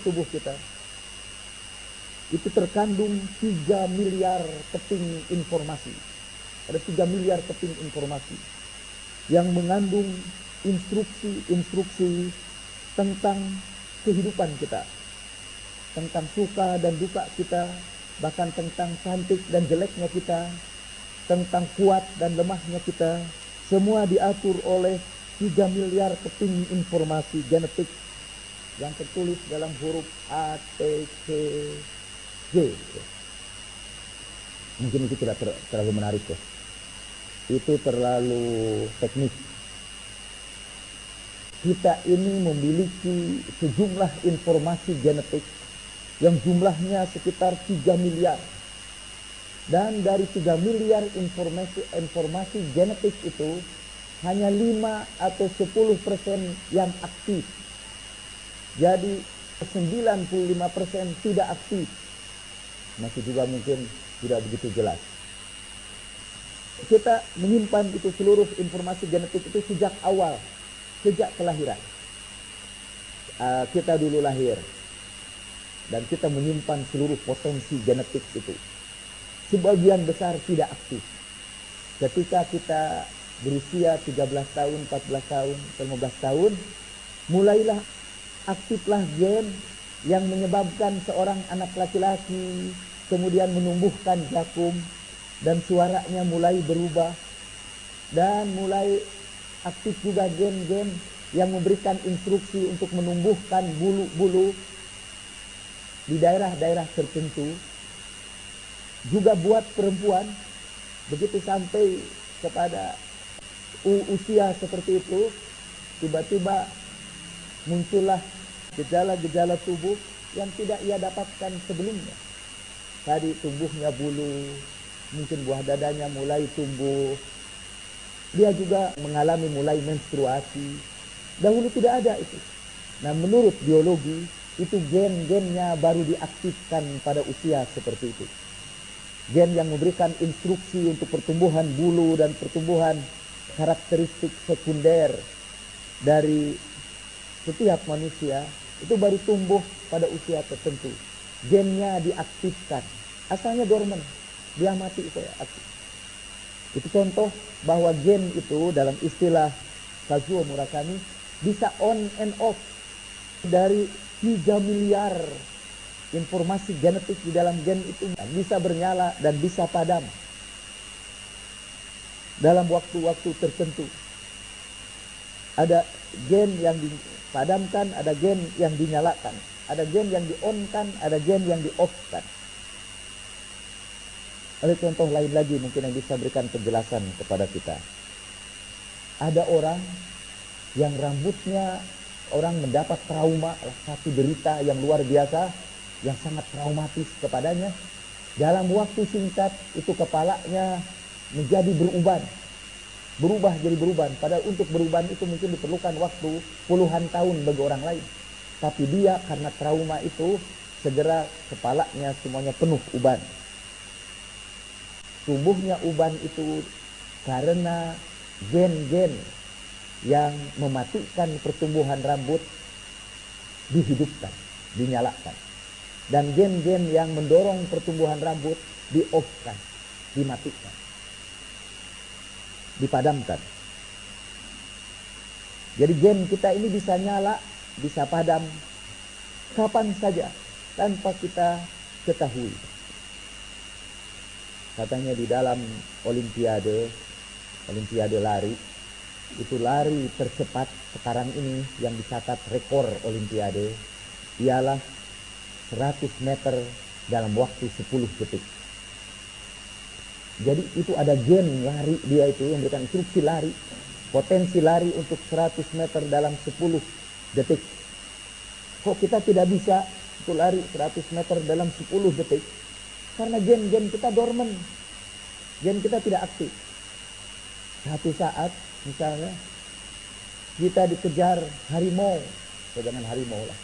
S1: tubuh kita, itu terkandung 3 miliar keping informasi. Ada 3 miliar keping informasi yang mengandung instruksi-instruksi tentang kehidupan kita, tentang suka dan duka kita, bahkan tentang cantik dan jeleknya kita, tentang kuat dan lemahnya kita. Semua diatur oleh 3 miliar keping informasi genetik yang tertulis dalam huruf A, T, C, G. Mungkin itu tidak terlalu menarik ya. Itu terlalu teknis.
S2: kita ini memiliki sejumlah informasi genetik yang jumlahnya sekitar 3 miliar. Dan dari 3 miliar informasi genetik itu hanya 5 atau 10% yang aktif. Jadi 95% tidak aktif. Masih juga mungkin tidak begitu jelas. Kita menyimpan itu seluruh informasi genetik itu sejak awal, sejak kelahiran. Kita dulu lahir dan kita menyimpan seluruh potensi genetik itu. Sebagian besar tidak aktif. Ketika kita berusia 13 tahun, 14 tahun, 15 tahun, mulailah aktiflah gen yang menyebabkan seorang anak laki-laki kemudian menumbuhkan jakum dan suaranya mulai berubah, dan mulai aktif juga gen-gen yang memberikan instruksi untuk menumbuhkan bulu-bulu di daerah-daerah tertentu. Juga buat perempuan, begitu sampai kepada usia seperti itu, tiba-tiba muncullah gejala-gejala tubuh yang tidak ia dapatkan sebelumnya. Tadi tumbuhnya bulu, mungkin buah dadanya mulai tumbuh. Dia juga mengalami mulai menstruasi. Dahulu tidak ada itu. Nah, menurut biologi, itu gen-gennya baru diaktifkan pada usia seperti itu. Gen yang memberikan instruksi untuk pertumbuhan bulu dan pertumbuhan karakteristik sekunder dari setiap manusia itu baru tumbuh pada usia tertentu. Gennya diaktifkan. Asalnya dorman, dia mati saya aktif. Itu contoh bahwa gen itu dalam istilah Kazuo Murakami bisa on and off. Dari 3 miliar informasi genetik di dalam gen itu bisa bernyala dan bisa padam dalam waktu-waktu tertentu. Ada gen yang dipadamkan, ada gen yang dinyalakan, ada gen yang di-on-kan, ada gen yang di-off-kan. Ada contoh lain lagi mungkin yang bisa berikan penjelasan kepada kita. Ada orang yang rambutnya, orang mendapat trauma, satu derita yang luar biasa, yang sangat traumatis kepadanya. Dalam waktu singkat itu kepalanya menjadi berubah jadi beruban. Padahal untuk beruban itu mungkin diperlukan waktu puluhan tahun bagi orang lain. Tapi dia karena trauma itu segera kepalanya semuanya penuh uban. Tumbuhnya uban itu karena gen-gen yang mematikan pertumbuhan rambut dihidupkan, dinyalakan. Dan gen-gen yang mendorong pertumbuhan rambut di-off-kan, dimatikan, dipadamkan. Jadi gen kita ini bisa nyala, bisa padam kapan saja tanpa kita ketahui. Katanya di dalam olimpiade lari, itu lari tercepat sekarang ini yang dicatat rekor olimpiade ialah 100 meter dalam waktu 10 detik. Jadi itu ada gen lari dia itu yang memberikan instruksi lari, potensi lari untuk 100 meter dalam 10 detik. Kok kita tidak bisa itu lari 100 meter dalam 10 detik? Karena gen-gen kita dorman, gen kita tidak aktif. Satu saat misalnya kita dikejar harimau, jangan harimau lah,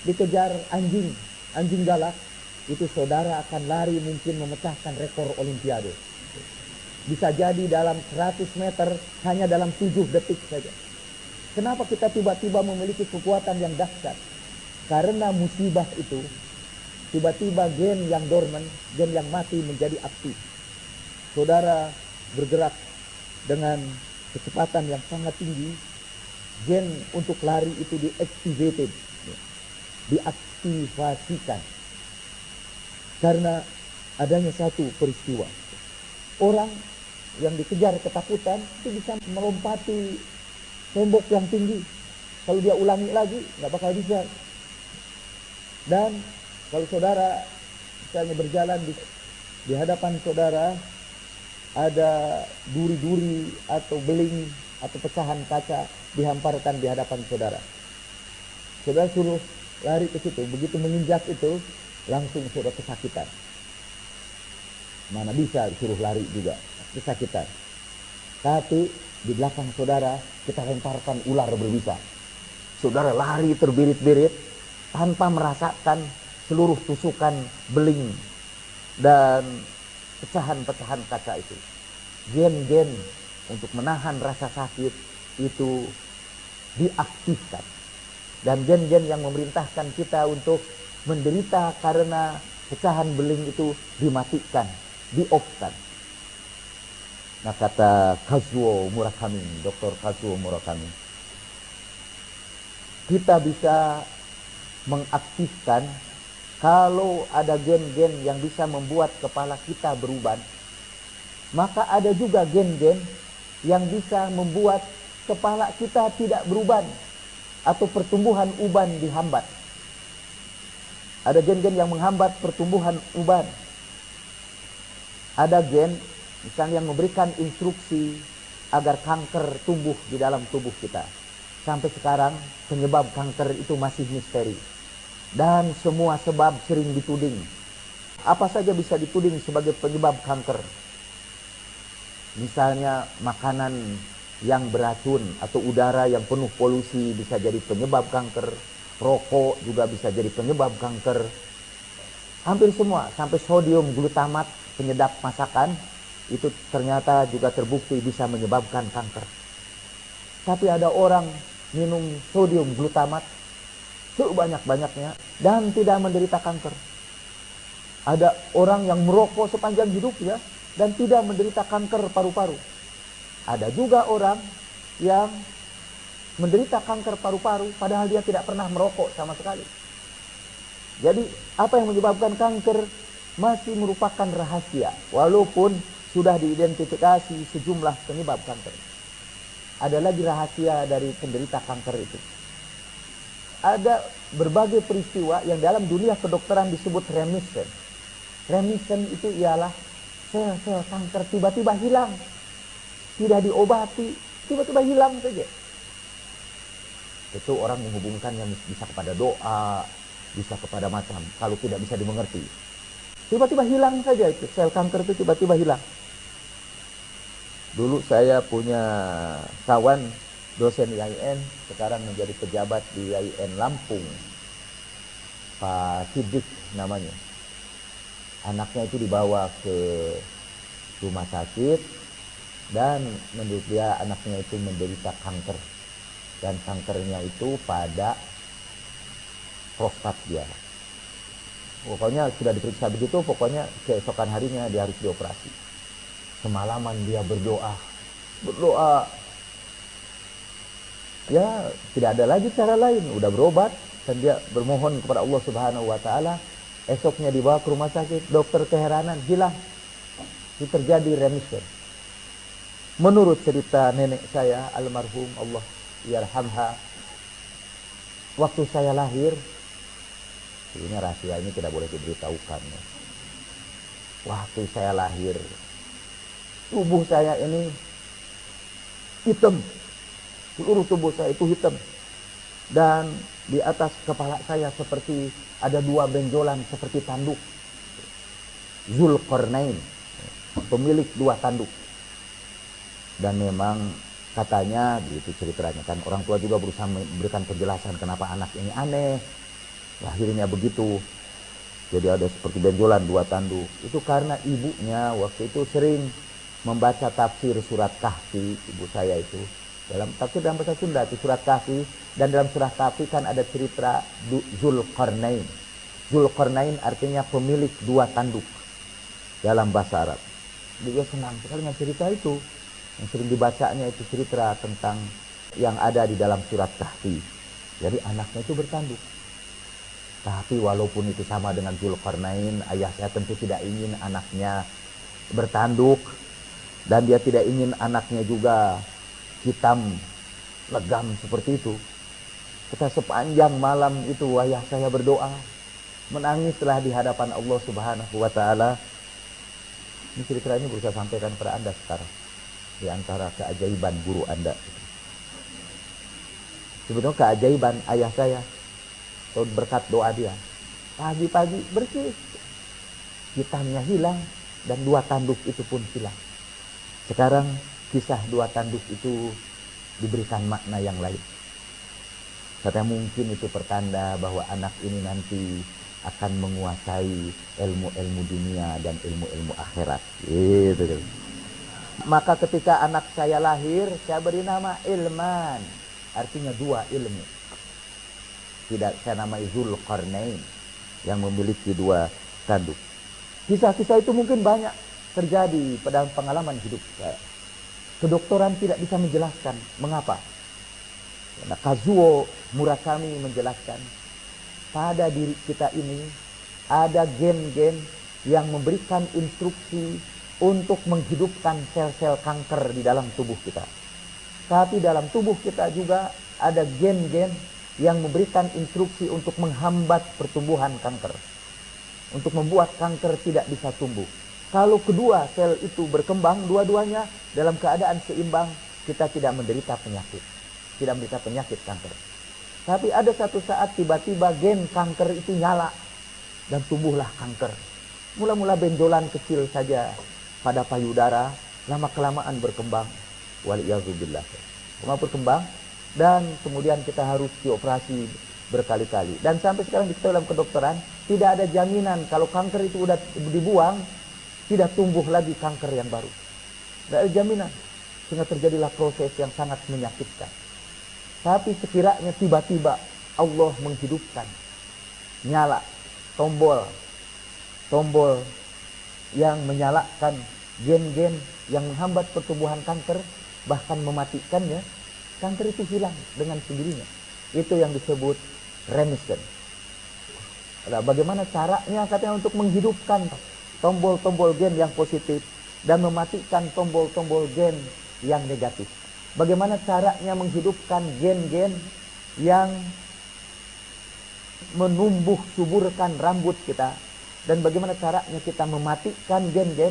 S2: dikejar anjing galak, itu saudara akan lari mungkin memecahkan rekor olimpiade. Bisa jadi dalam 100 meter hanya dalam 7 detik saja. Kenapa kita tiba-tiba memiliki kekuatan yang dahsyat? Karena musibah itu, tiba-tiba gen yang dorman, gen yang mati menjadi aktif. Saudara bergerak dengan kecepatan yang sangat tinggi, gen untuk lari itu diaktifkan, diaktifasikan karena adanya satu peristiwa. Orang yang dikejar ketakutan itu bisa melompati tembok yang tinggi. Kalau dia ulangi lagi nggak bakal bisa. Dan kalau saudara misalnya berjalan di hadapan saudara ada duri-duri atau beling atau pecahan kaca dihamparkan di hadapan saudara. Saudara suruh lari ke situ, begitu menginjak itu langsung saudara kesakitan. Mana bisa suruh lari juga, kesakitan. Tapi di belakang saudara kita lemparkan ular berbisa. Saudara lari terbirit-birit tanpa merasakan seluruh tusukan beling dan pecahan-pecahan kaca itu. Gen-gen untuk menahan rasa sakit itu diaktifkan. Dan gen-gen yang memerintahkan kita untuk menderita karena pecahan beling itu dimatikan, di-off-kan. Nah, kata Kazuo Murakami, Dr. Kazuo Murakami, kita bisa mengaktifkan kalau ada gen-gen yang bisa membuat kepala kita beruban, maka ada juga gen-gen yang bisa membuat kepala kita tidak beruban atau pertumbuhan uban dihambat. Ada gen-gen yang menghambat pertumbuhan uban. Ada gen misalnya yang memberikan instruksi agar kanker tumbuh di dalam tubuh kita. Sampai sekarang penyebab kanker itu masih misteri. Dan semua sebab sering dituding. Apa saja bisa dituding sebagai penyebab kanker. Misalnya makanan yang beracun atau udara yang penuh polusi bisa jadi penyebab kanker. Rokok juga bisa jadi penyebab kanker. Hampir semua, sampai sodium glutamat penyedap masakan itu ternyata juga terbukti bisa menyebabkan kanker. Tapi ada orang minum sodium glutamat sebanyak-banyaknya dan tidak menderita kanker. Ada orang yang merokok sepanjang hidupnya dan tidak menderita kanker paru-paru. Ada juga orang yang menderita kanker paru-paru padahal dia tidak pernah merokok sama sekali. Jadi apa yang menyebabkan kanker masih merupakan rahasia, walaupun sudah diidentifikasi sejumlah penyebab kanker. Ada lagi rahasia dari penderita kanker itu. Ada berbagai peristiwa yang dalam dunia kedokteran disebut remission. Remission itu ialah sel-sel kanker tiba-tiba hilang. Tidak diobati, tiba-tiba hilang saja. Itu orang menghubungkannya bisa kepada doa, bisa kepada macam. Kalau tidak bisa dimengerti, tiba-tiba hilang saja itu. Sel kanker itu tiba-tiba hilang. Dulu saya punya kawan dosen IAIN, sekarang menjadi pejabat di IAIN Lampung, Pak Sidik namanya. Anaknya itu dibawa ke rumah sakit dan menurut dia anaknya itu menderita kanker. Dan kankernya itu pada prostat dia. Pokoknya sudah diperiksa begitu, pokoknya keesokan harinya dia harus dioperasi. Semalaman dia berdoa. Ya, tidak ada lagi cara lain. Udah berobat dan dia bermohon kepada Allah Subhanahu wa taala. Esoknya dibawa ke rumah sakit, dokter keheranan, hilang. Itu terjadi remission. Menurut cerita nenek saya almarhum Allah yarhamha, waktu saya lahir, ini rahasia, ini tidak boleh diberitahukan. Waktu saya lahir, tubuh saya ini hitam. Seluruh tubuh saya itu hitam. Dan di atas kepala saya seperti ada dua benjolan seperti tanduk. Zulkarnain, pemilik dua tanduk. Dan memang katanya, begitu ceritanya kan, orang tua juga berusaha memberikan penjelasan kenapa anak ini aneh. Lahirnya begitu. Jadi ada seperti benjolan dua tanduk. Itu karena ibunya waktu itu sering membaca tafsir surat Kahfi, ibu saya itu. Dalam tafsir dalam bahasa Sunda itu surat Kahfi, dan dalam surat Kahfi kan ada cerita Zulkarnain. Zulkarnain artinya pemilik dua tanduk dalam bahasa Arab. Dia senang sekali dengan cerita itu. Yang sering dibacanya itu cerita tentang yang ada di dalam surat Kahfi. Jadi anaknya itu bertanduk. Tapi walaupun itu sama dengan Zulkarnain, ayah saya tentu tidak ingin anaknya bertanduk. Dan dia tidak ingin anaknya juga hitam, legam seperti itu. Kita sepanjang malam itu ayah saya berdoa, menangislah di hadapan Allah Subhanahu wa taala. Ini cerita ini berusaha sampaikan kepada Anda sekarang. di antara keajaiban guru Anda. Sebetulnya keajaiban ayah saya, berkat doa dia. Pagi-pagi bersih, hitamnya hilang, dan 2 tanduk itu pun hilang. Sekarang kisah 2 tanduk itu diberikan makna yang lain. Katanya mungkin itu pertanda bahwa anak ini nanti akan menguasai ilmu-ilmu dunia dan ilmu-ilmu akhirat. Gitu. Maka ketika anak saya lahir, saya beri nama Ilman. Artinya 2 ilmu. Tidak, saya namai Zulkarnain, yang memiliki 2 tanduk. Kisah-kisah itu mungkin banyak terjadi pada pengalaman hidup saya. Kedokteran tidak bisa menjelaskan mengapa. Karena Kazuo Murakami menjelaskan, pada diri kita ini ada gen-gen yang memberikan instruksi untuk menghidupkan sel-sel kanker di dalam tubuh kita. Tapi dalam tubuh kita juga ada gen-gen yang memberikan instruksi untuk menghambat pertumbuhan kanker, untuk membuat kanker tidak bisa tumbuh. Kalau kedua sel itu berkembang, dua-duanya dalam keadaan seimbang, kita tidak menderita penyakit. Tidak menderita penyakit kanker. Tapi ada satu saat tiba-tiba gen kanker itu nyala dan tumbuhlah kanker. Mula-mula benjolan kecil saja pada payudara, lama-kelamaan berkembang. Waliyahzubillah. Lama berkembang dan kemudian kita harus dioperasi berkali-kali. Dan sampai sekarang di dalam kedokteran tidak ada jaminan kalau kanker itu sudah dibuang, tidak tumbuh lagi kanker yang baru. Tidak ada jaminan. Sehingga terjadilah proses yang sangat menyakitkan. Tapi sekiranya tiba-tiba Allah menghidupkan, nyala tombol yang menyalakan gen-gen yang menghambat pertumbuhan kanker, bahkan mematikannya, kanker itu hilang dengan sendirinya. Itu yang disebut remission. Nah, bagaimana caranya katanya untuk menghidupkan tombol-tombol gen yang positif dan mematikan tombol-tombol gen yang negatif? Bagaimana caranya menghidupkan gen-gen yang menumbuh suburkan rambut kita, dan bagaimana caranya kita mematikan gen-gen,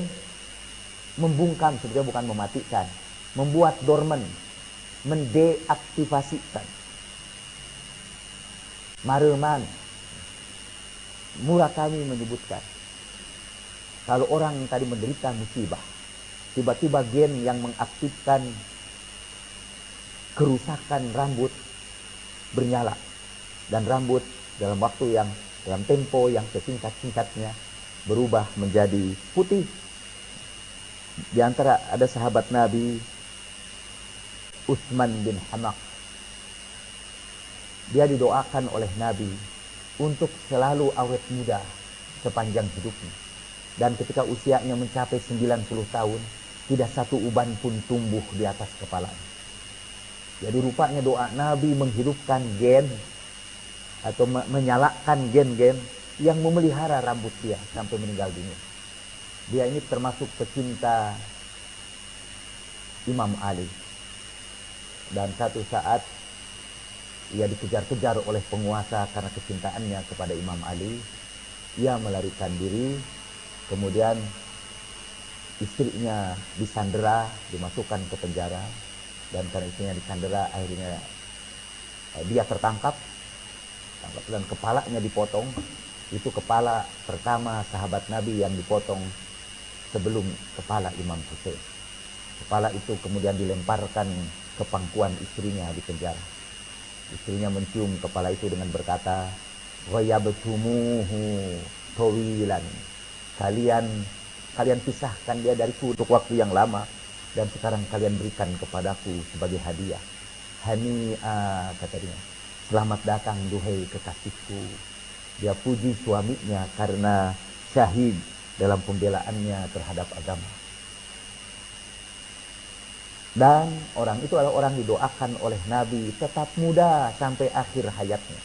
S2: membungkam, sebenarnya bukan mematikan, membuat dormant, mendeaktivasikan. Mareman Murakami menyebutkan, kalau orang tadi menderita musibah, tiba-tiba gen yang mengaktifkan kerusakan rambut bernyala, dan rambut dalam waktu yang dalam tempo yang sesingkat-singkatnya berubah menjadi putih. Di antara ada sahabat Nabi Utsman bin Hamaq, dia didoakan oleh Nabi untuk selalu awet muda sepanjang hidupnya, dan ketika usianya mencapai 90 tahun tidak satu uban pun tumbuh di atas kepalanya. Jadi rupanya doa Nabi menghidupkan gen atau menyalakan gen-gen yang memelihara rambut dia sampai meninggal dunia. Dia ini termasuk pecinta Imam Ali. Dan satu saat ia dikejar-kejar oleh penguasa karena kecintaannya kepada Imam Ali. Ia melarikan diri, kemudian istrinya disandera, dimasukkan ke penjara. Dan karena istrinya disandera, akhirnya dia tertangkap dan kepalanya dipotong. Itu kepala pertama sahabat Nabi yang dipotong sebelum kepala Imam Hussein. Kepala itu kemudian dilemparkan ke pangkuan istrinya di penjara. Istrinya mencium kepala itu dengan berkata, "Ghayabtumuhu tawilan." Kalian pisahkan dia dariku untuk waktu yang lama, dan sekarang kalian berikan kepadaku sebagai hadiah. Hani'a, kata dia. Selamat datang duhai kekasihku. Dia puji suaminya karena syahid dalam pembelaannya terhadap agama. Dan orang itu adalah orang didoakan oleh Nabi tetap muda sampai akhir hayatnya.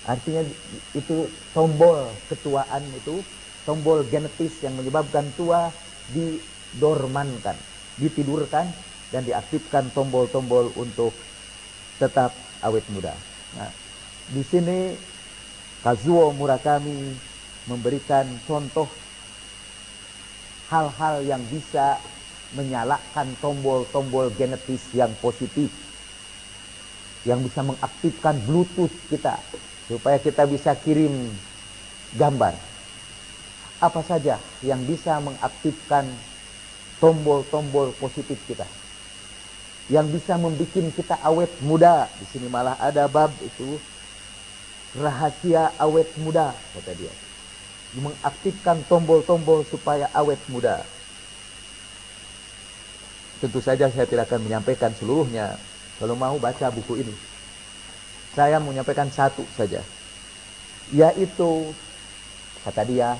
S2: Artinya itu tombol ketuaan itu, tombol genetis yang menyebabkan tua didormankan, ditidurkan, dan diaktifkan tombol-tombol untuk tetap awet muda. Nah, di sini Kazuo Murakami memberikan contoh hal-hal yang bisa menyalakan tombol-tombol genetis yang positif, yang bisa mengaktifkan Bluetooth kita, supaya kita bisa kirim gambar. Apa saja yang bisa mengaktifkan tombol-tombol positif kita, yang bisa membuat kita awet muda. Di sini malah ada bab itu, rahasia awet muda, kata dia. Mengaktifkan tombol-tombol supaya awet muda. Tentu saja saya tidak akan menyampaikan seluruhnya. Kalau mau baca buku ini, saya menyampaikan satu saja, yaitu, kata dia,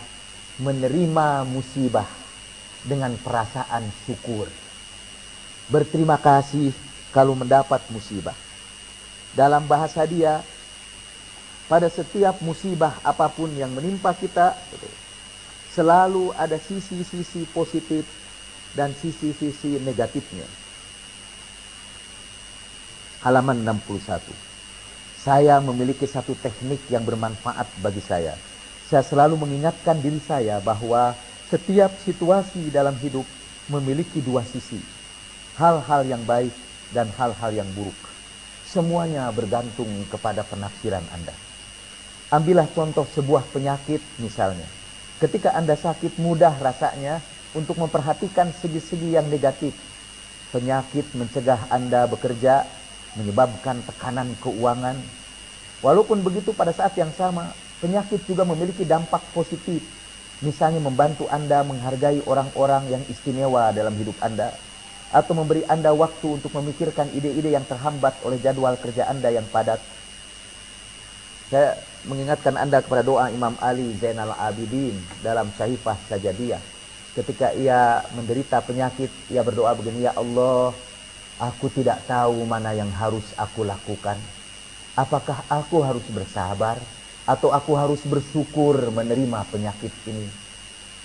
S2: menerima musibah dengan perasaan syukur. Berterima kasih kalau mendapat musibah. Dalam bahasa dia, pada setiap musibah apapun yang menimpa kita, selalu ada sisi-sisi positif dan sisi-sisi negatifnya. Halaman 61. Saya memiliki satu teknik yang bermanfaat bagi saya. Saya selalu mengingatkan diri saya bahwa setiap situasi dalam hidup memiliki dua sisi. Hal-hal yang baik dan hal-hal yang buruk. Semuanya bergantung kepada penafsiran Anda. Ambillah contoh sebuah penyakit misalnya. Ketika Anda sakit, mudah rasanya untuk memperhatikan segi-segi yang negatif. Penyakit mencegah Anda bekerja, menyebabkan tekanan keuangan. Walaupun begitu, pada saat yang sama, penyakit juga memiliki dampak positif. Misalnya membantu Anda menghargai orang-orang yang istimewa dalam hidup Anda, atau memberi Anda waktu untuk memikirkan ide-ide yang terhambat oleh jadwal kerja Anda yang padat. Saya mengingatkan Anda kepada doa Imam Ali Zainal Abidin dalam Syahifah Sajadiyah. Ketika ia menderita penyakit, ia berdoa begini, ya Allah, aku tidak tahu mana yang harus aku lakukan. Apakah aku harus bersabar atau aku harus bersyukur menerima penyakit ini?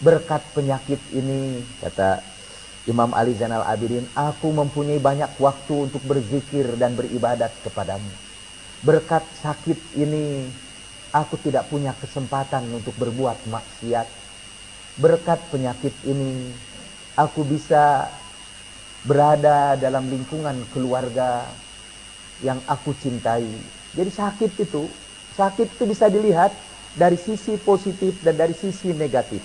S2: Berkat penyakit ini, kata Imam Ali Zainal Abidin, aku mempunyai banyak waktu untuk berzikir dan beribadat kepadamu. Berkat sakit ini, aku tidak punya kesempatan untuk berbuat maksiat. Berkat penyakit ini, aku bisa berada dalam lingkungan keluarga yang aku cintai. Jadi sakit itu bisa dilihat dari sisi positif dan dari sisi negatif.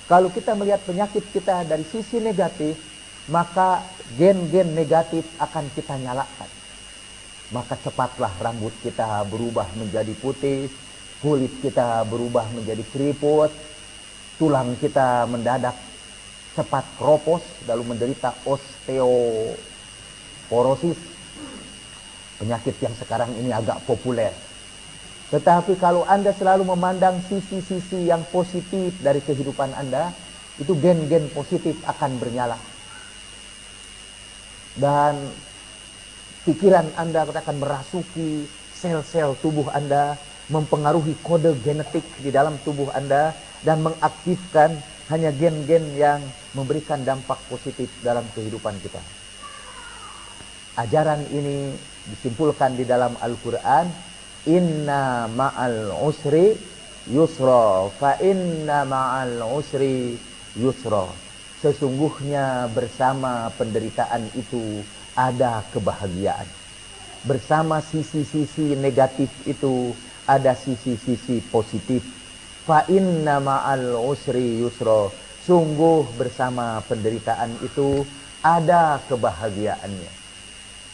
S2: Kalau kita melihat penyakit kita dari sisi negatif, maka gen-gen negatif akan kita nyalakan. Maka cepatlah rambut kita berubah menjadi putih, kulit kita berubah menjadi keriput, tulang kita mendadak cepat keropos, lalu menderita osteoporosis, penyakit yang sekarang ini agak populer. Tetapi kalau Anda selalu memandang sisi-sisi yang positif dari kehidupan Anda, itu gen-gen positif akan bernyala. Dan pikiran Anda akan merasuki sel-sel tubuh Anda, mempengaruhi kode genetik di dalam tubuh Anda, dan mengaktifkan hanya gen-gen yang memberikan dampak positif dalam kehidupan kita. Ajaran ini disimpulkan di dalam Al-Quran, inna ma'al usri yusra, fa inna ma'al usri yusra. Sesungguhnya bersama penderitaan itu ada kebahagiaan. Bersama sisi-sisi negatif itu ada sisi-sisi positif. Fa inna ma'al usri yusra. Sungguh bersama penderitaan itu ada kebahagiaannya.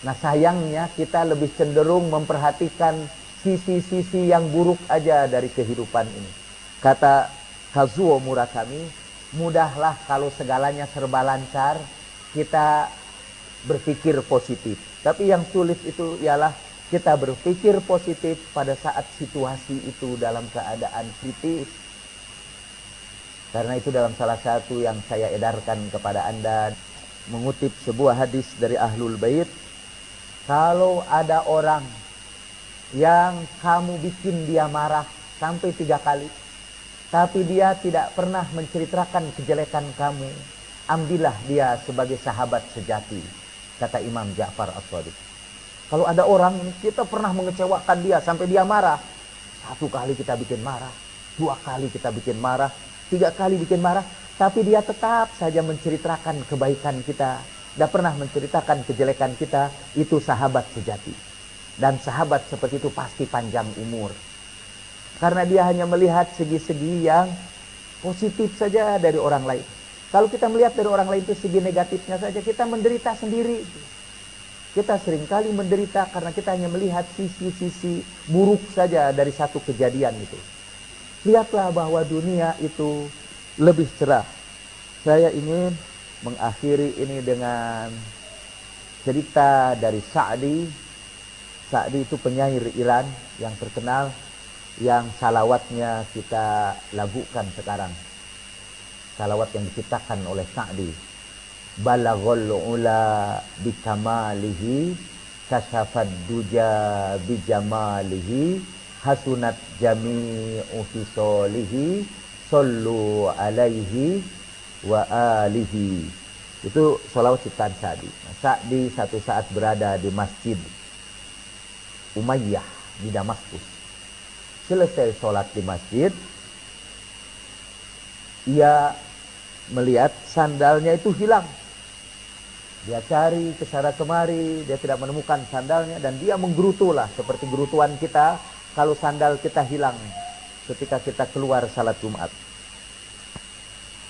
S2: Nah, sayangnya kita lebih cenderung memperhatikan sisi-sisi yang buruk aja dari kehidupan ini. Kata Kazuo Murakami, mudahlah kalau segalanya serba lancar, kita berpikir positif. Tapi yang sulit itu ialah kita berpikir positif pada saat situasi itu dalam keadaan kritis. Karena itu dalam salah satu yang saya edarkan kepada Anda, mengutip sebuah hadis dari Ahlul Bait, kalau ada orang yang kamu bikin dia marah sampai 3 kali, tapi dia tidak pernah menceritakan kejelekan kamu, ambillah dia sebagai sahabat sejati, kata Imam Ja'far As-Shadiq. Kalau ada orang, kita pernah mengecewakan dia sampai dia marah, 1 kali kita bikin marah, 2 kali kita bikin marah, 3 kali bikin marah, Tapi dia tetap saja menceritakan kebaikan kita, tidak pernah menceritakan kejelekan kita. Itu sahabat sejati. Dan sahabat seperti itu pasti panjang umur. Karena dia hanya melihat segi-segi yang positif saja dari orang lain. Kalau kita melihat dari orang lain itu segi negatifnya saja, kita menderita sendiri. Kita seringkali menderita karena kita hanya melihat sisi-sisi buruk saja dari satu kejadian itu. Lihatlah bahwa dunia itu lebih cerah. Saya ingin mengakhiri ini dengan cerita dari Sa'di. Sa'di itu penyair Iran yang terkenal, yang salawatnya kita lagukan sekarang. Salawat yang diciptakan oleh Sa'di. Balaghul ula bikamalihi, kasyafad duja bijamalihi, hasunat jami'u fisolihi, sallu alaihi wa alihi. Itu salawat ciptaan Sa'di. Sa'di satu saat berada di Masjid Umayyah di Damaskus. Selesai sholat di masjid, ia melihat sandalnya itu hilang. Dia cari ke sana kemari, dia tidak menemukan sandalnya, dan dia menggerutulah seperti gerutuan kita kalau sandal kita hilang ketika kita keluar salat Jumat.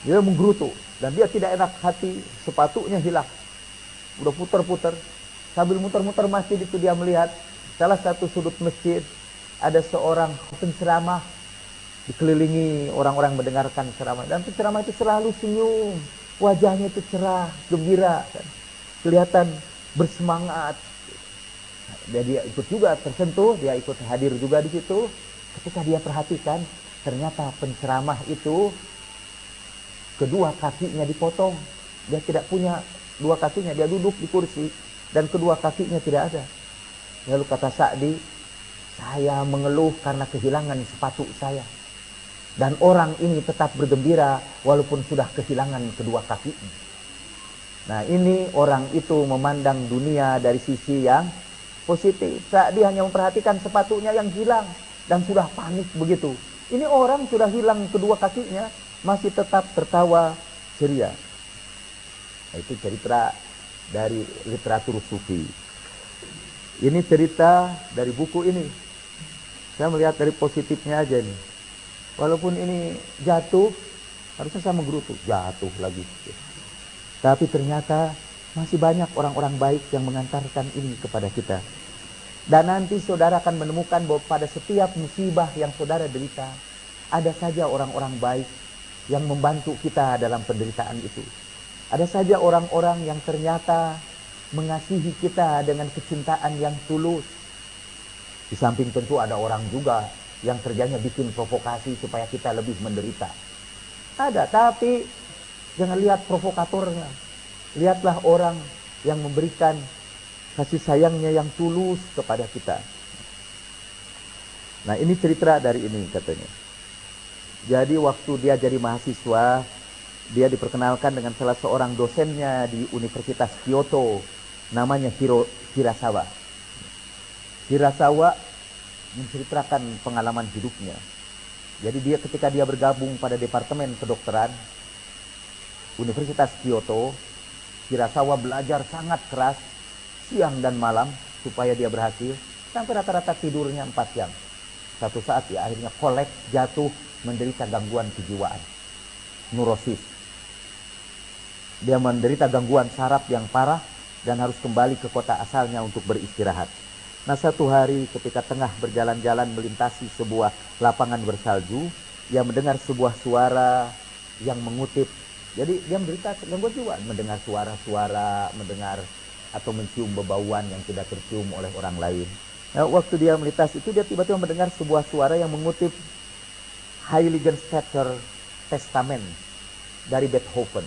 S2: Dia menggerutu dan dia tidak enak hati, sepatunya hilang. Udah putar-putar, sambil muter-muter masjid itu dia melihat salah satu sudut masjid ada seorang penceramah, dikelilingi orang-orang mendengarkan ceramah, dan penceramah itu selalu senyum, wajahnya itu cerah, gembira, kan? Kelihatan bersemangat. Dia ikut juga tersentuh, dia ikut hadir juga di situ. Ketika dia perhatikan, ternyata penceramah itu kedua kakinya dipotong. Dia tidak punya dua kakinya, dia duduk di kursi dan kedua kakinya tidak ada. Lalu kata Sa'di, saya mengeluh karena kehilangan sepatu saya. Dan orang ini tetap bergembira walaupun sudah kehilangan kedua kakinya. Nah, ini orang itu memandang dunia dari sisi yang positif. Sa'di hanya memperhatikan sepatunya yang hilang dan sudah panik begitu. Ini orang sudah hilang kedua kakinya masih tetap tertawa ceria. Nah, itu cerita dari literatur sufi. Ini cerita dari buku ini. Saya melihat dari positifnya aja nih. Walaupun ini jatuh, harusnya saya menggerutu, jatuh lagi. Tapi ternyata masih banyak orang-orang baik yang mengantarkan ini kepada kita. Dan nanti saudara akan menemukan bahwa pada setiap musibah yang saudara derita, ada saja orang-orang baik yang membantu kita dalam penderitaan itu. Ada saja orang-orang yang ternyata mengasihi kita dengan kecintaan yang tulus. Di samping tentu ada orang juga yang kerjanya bikin provokasi supaya kita lebih menderita. Ada, tapi jangan lihat provokatornya. Lihatlah orang yang memberikan kasih sayangnya yang tulus kepada kita. Nah, ini cerita dari ini katanya. Jadi waktu dia jadi mahasiswa, dia diperkenalkan dengan salah seorang dosennya di Universitas Kyoto, namanya Hirasawa. Hirasawa menceritakan pengalaman hidupnya. Jadi ketika dia bergabung pada Departemen Kedokteran Universitas Kyoto, Hirasawa belajar sangat keras siang dan malam supaya dia berhasil, sampai rata-rata tidurnya 4 jam. Satu saat dia akhirnya kolek, jatuh, menderita gangguan kejiwaan, neurosis. Dia menderita gangguan saraf yang parah dan harus kembali ke kota asalnya untuk beristirahat. Nah, satu hari ketika tengah berjalan-jalan melintasi sebuah lapangan bersalju, ia mendengar sebuah suara yang mengutip. Jadi dia menderita gangguan jiwa, mendengar suara-suara, mendengar atau mencium bebauan yang tidak tercium oleh orang lain. Nah, waktu dia melintasi itu, dia tiba-tiba mendengar sebuah suara yang mengutip Heiligenstädter Testament dari Beethoven.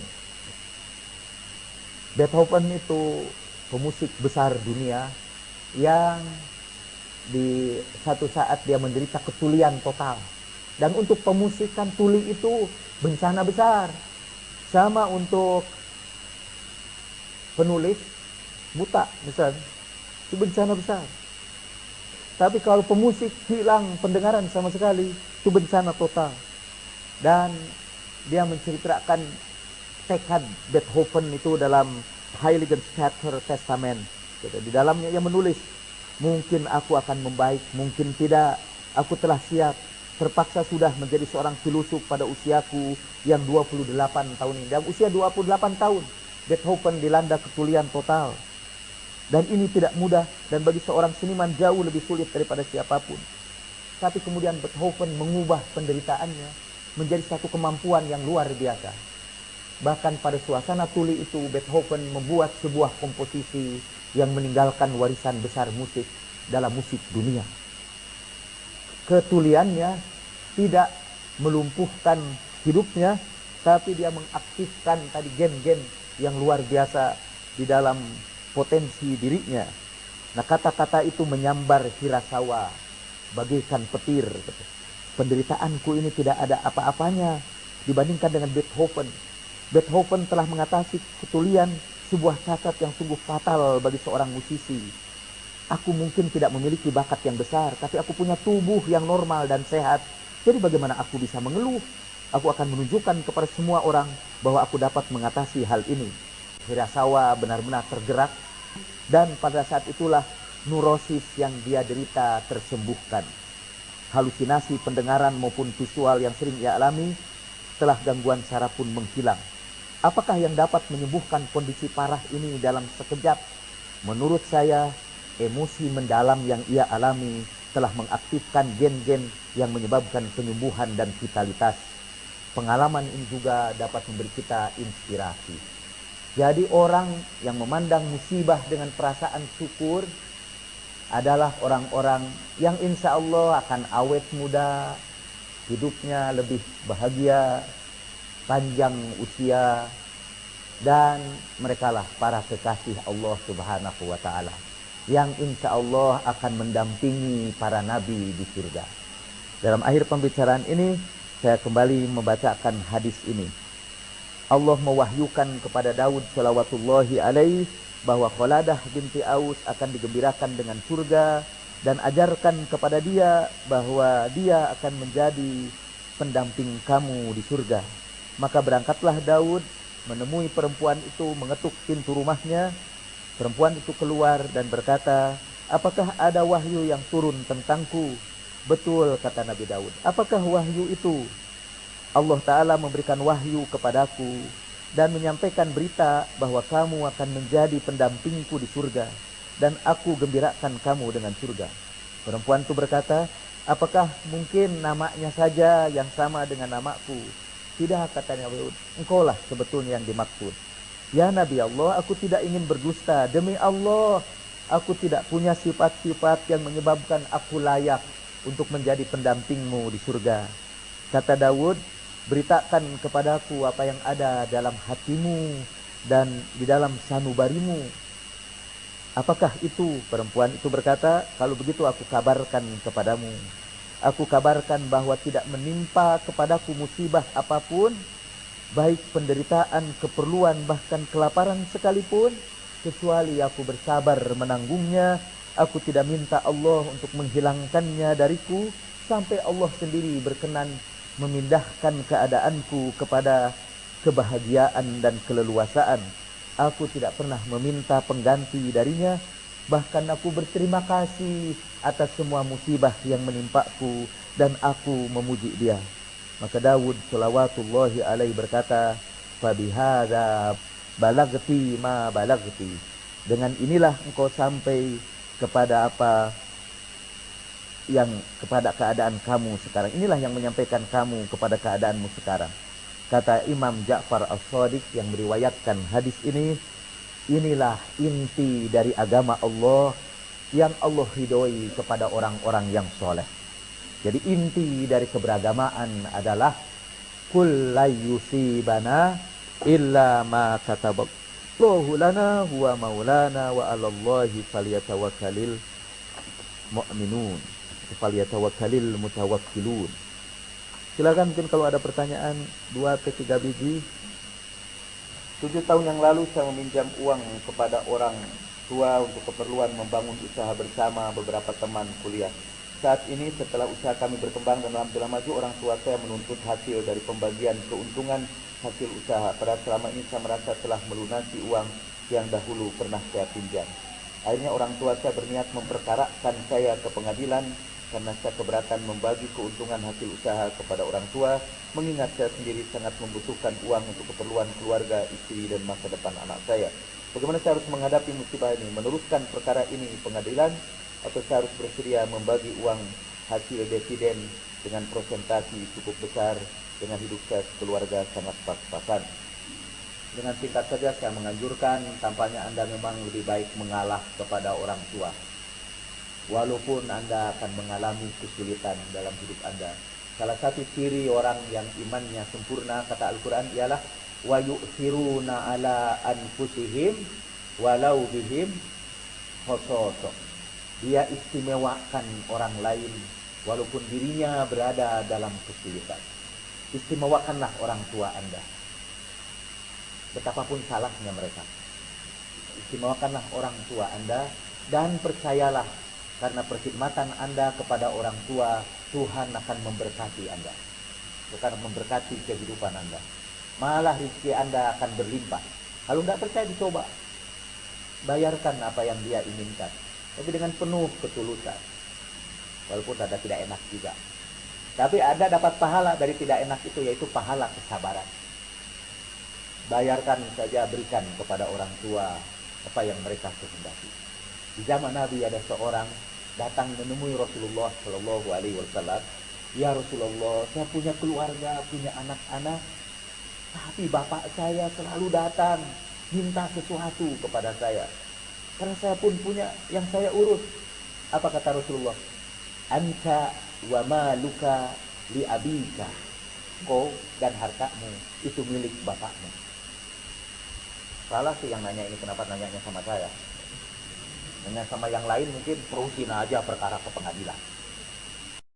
S2: Beethoven itu pemusik besar dunia yang di satu saat dia menderita ketulian total. Dan untuk pemusikan tuli itu bencana besar. Sama untuk penulis buta misalnya, itu bencana besar. Tapi kalau pemusik hilang pendengaran sama sekali, itu bencana total. Dan dia menceritakan tekad Beethoven itu dalam Heiligen Vater Testament. Di dalamnya ia menulis, mungkin aku akan membaik, mungkin tidak. Aku telah siap, terpaksa sudah menjadi seorang filosof pada usiaku yang 28 tahun ini. Dalam usia 28 tahun, Beethoven dilanda ketulian total. Dan ini tidak mudah, dan bagi seorang seniman jauh lebih sulit daripada siapapun. Tapi kemudian Beethoven mengubah penderitaannya menjadi satu kemampuan yang luar biasa. Bahkan pada suasana tuli itu, Beethoven membuat sebuah komposisi yang meninggalkan warisan besar musik dalam musik dunia. Ketuliannya tidak melumpuhkan hidupnya, tapi dia mengaktifkan tadi gen-gen yang luar biasa di dalam potensi dirinya. Nah, kata-kata itu menyambar Hirasawa bagaikan petir. Penderitaanku ini tidak ada apa-apanya dibandingkan dengan Beethoven. Beethoven telah mengatasi ketulian, sebuah cacat yang sungguh fatal bagi seorang musisi. Aku mungkin tidak memiliki bakat yang besar, tapi aku punya tubuh yang normal dan sehat. Jadi bagaimana aku bisa mengeluh? Aku akan menunjukkan kepada semua orang bahwa aku dapat mengatasi hal ini. Hirasawa benar-benar tergerak, dan pada saat itulah neurosis yang dia derita tersembuhkan. Halusinasi pendengaran maupun visual yang sering ia alami setelah gangguan saraf pun menghilang. Apakah yang dapat menyembuhkan kondisi parah ini dalam sekejap? Menurut saya, emosi mendalam yang ia alami telah mengaktifkan gen-gen yang menyebabkan penyembuhan dan vitalitas. Pengalaman ini juga dapat memberi kita inspirasi. Jadi orang yang memandang musibah dengan perasaan syukur adalah orang-orang yang insya Allah akan awet muda, hidupnya lebih bahagia, panjang usia, dan merekalah para kekasih Allah Subhanahu wa Ta'ala yang insya Allah akan mendampingi para nabi di surga. Dalam akhir pembicaraan ini, saya kembali membacakan hadis ini. Allah mewahyukan kepada Daud shalawatullahi alaih bahwa Kholadah binti Aus akan digembirakan dengan surga, dan ajarkan kepada dia bahwa dia akan menjadi pendamping kamu di surga. Maka berangkatlah Daud menemui perempuan itu, mengetuk pintu rumahnya. Perempuan itu keluar dan berkata, apakah ada wahyu yang turun tentangku? Betul, kata Nabi Daud. Apakah wahyu itu? Allah Ta'ala memberikan wahyu kepadaku dan menyampaikan berita bahwa kamu akan menjadi pendampingku di surga, dan aku gembirakan kamu dengan surga. Perempuan itu berkata, apakah mungkin namanya saja yang sama dengan namaku? Tidak, kata Nabi Daud, engkaulah sebetulnya yang dimaksud. Ya Nabi Allah, aku tidak ingin berdusta. Demi Allah, aku tidak punya sifat-sifat yang menyebabkan aku layak untuk menjadi pendampingmu di surga. Kata Daud, beritakan kepadaku apa yang ada dalam hatimu dan di dalam sanubarimu. Apakah itu? Perempuan itu berkata, kalau begitu aku kabarkan kepadamu. Aku kabarkan bahwa tidak menimpa kepadaku musibah apapun, baik penderitaan, keperluan, bahkan kelaparan sekalipun, kecuali aku bersabar menanggungnya. Aku tidak minta Allah untuk menghilangkannya dariku, sampai Allah sendiri berkenan memindahkan keadaanku kepada kebahagiaan dan keleluasaan. Aku tidak pernah meminta pengganti darinya, bahkan aku berterima kasih atas semua musibah yang menimpaku, dan aku memuji dia. Maka Daud shalawatullahi alaihi berkata, fabihada balagti ma balagti. Dengan inilah engkau sampai kepada apa yang kepada keadaan kamu sekarang. Inilah yang menyampaikan kamu kepada keadaanmu sekarang. Kata Imam Ja'far As-Shadiq yang meriwayatkan hadis ini, inilah inti dari agama Allah yang Allah ridhoi kepada orang-orang yang soleh. Jadi inti dari keberagamaan adalah kul la yusibana illa ma kataballahu lana huwa maulana wa 'alallahi falyatawakkalul mu'minun, falyatawakkalul mutawakkilun. Silakan, mungkin kalau ada pertanyaan, 2 ke 3 biji. 7 tahun yang lalu saya meminjam uang kepada orang tua untuk keperluan membangun usaha bersama beberapa teman kuliah.
S1: Saat ini setelah usaha kami berkembang dan alhamdulillah maju, orang tua saya menuntut hasil dari pembagian keuntungan hasil usaha. Padahal selama ini saya merasa telah melunasi uang yang dahulu pernah saya pinjam. Akhirnya orang tua saya berniat memperkarakan saya ke pengadilan karena saya keberatan membagi keuntungan hasil usaha kepada orang tua, mengingat saya sendiri sangat membutuhkan uang untuk keperluan keluarga, istri, dan masa depan anak saya. Bagaimana saya harus menghadapi musibah ini? Meneruskan perkara ini di pengadilan, atau saya harus bersedia membagi uang hasil dividen dengan persentase cukup besar dengan hidup saya keluarga sangat pas-pasan? Dengan singkat saja saya menganjurkan, tampaknya Anda memang lebih baik mengalah kepada orang tua. Walaupun Anda akan mengalami kesulitan dalam hidup Anda. Salah satu ciri orang yang imannya sempurna, kata Al-Quran, ialah wa yu'thiruna ala anfusihim walau bihim khasasah. Dia istimewakan orang lain walaupun dirinya berada dalam kesulitan. Istimewakanlah orang tua Anda, betapapun salahnya mereka. Istimewakanlah orang tua Anda, dan percayalah, karena perkhidmatan Anda kepada orang tua, Tuhan akan memberkati Anda, akan memberkati kehidupan Anda. Malah rezeki Anda akan berlimpah. Kalau tidak percaya, dicoba. Bayarkan apa yang dia inginkan, tapi dengan penuh ketulusan. Walaupun ada tidak enak juga, tapi ada dapat pahala dari tidak enak itu, yaitu pahala kesabaran. Bayarkan saja, berikan kepada orang tua apa yang mereka kehendaki. Di zaman Nabi ada seorang datang menemui Rasulullah Shallallahu Alaihi Wasallam. Ya Rasulullah, saya punya keluarga, punya anak-anak, tapi bapak saya selalu datang minta sesuatu kepada saya. Karena saya pun punya yang saya urus. Apa kata Rasulullah? Anta wa maluka li abika. Kau dan hartamu itu milik bapakmu. Salah sih yang nanya ini, kenapa nanyanya sama saya? Nanya sama yang lain mungkin terusin aja perkara ke pengadilan.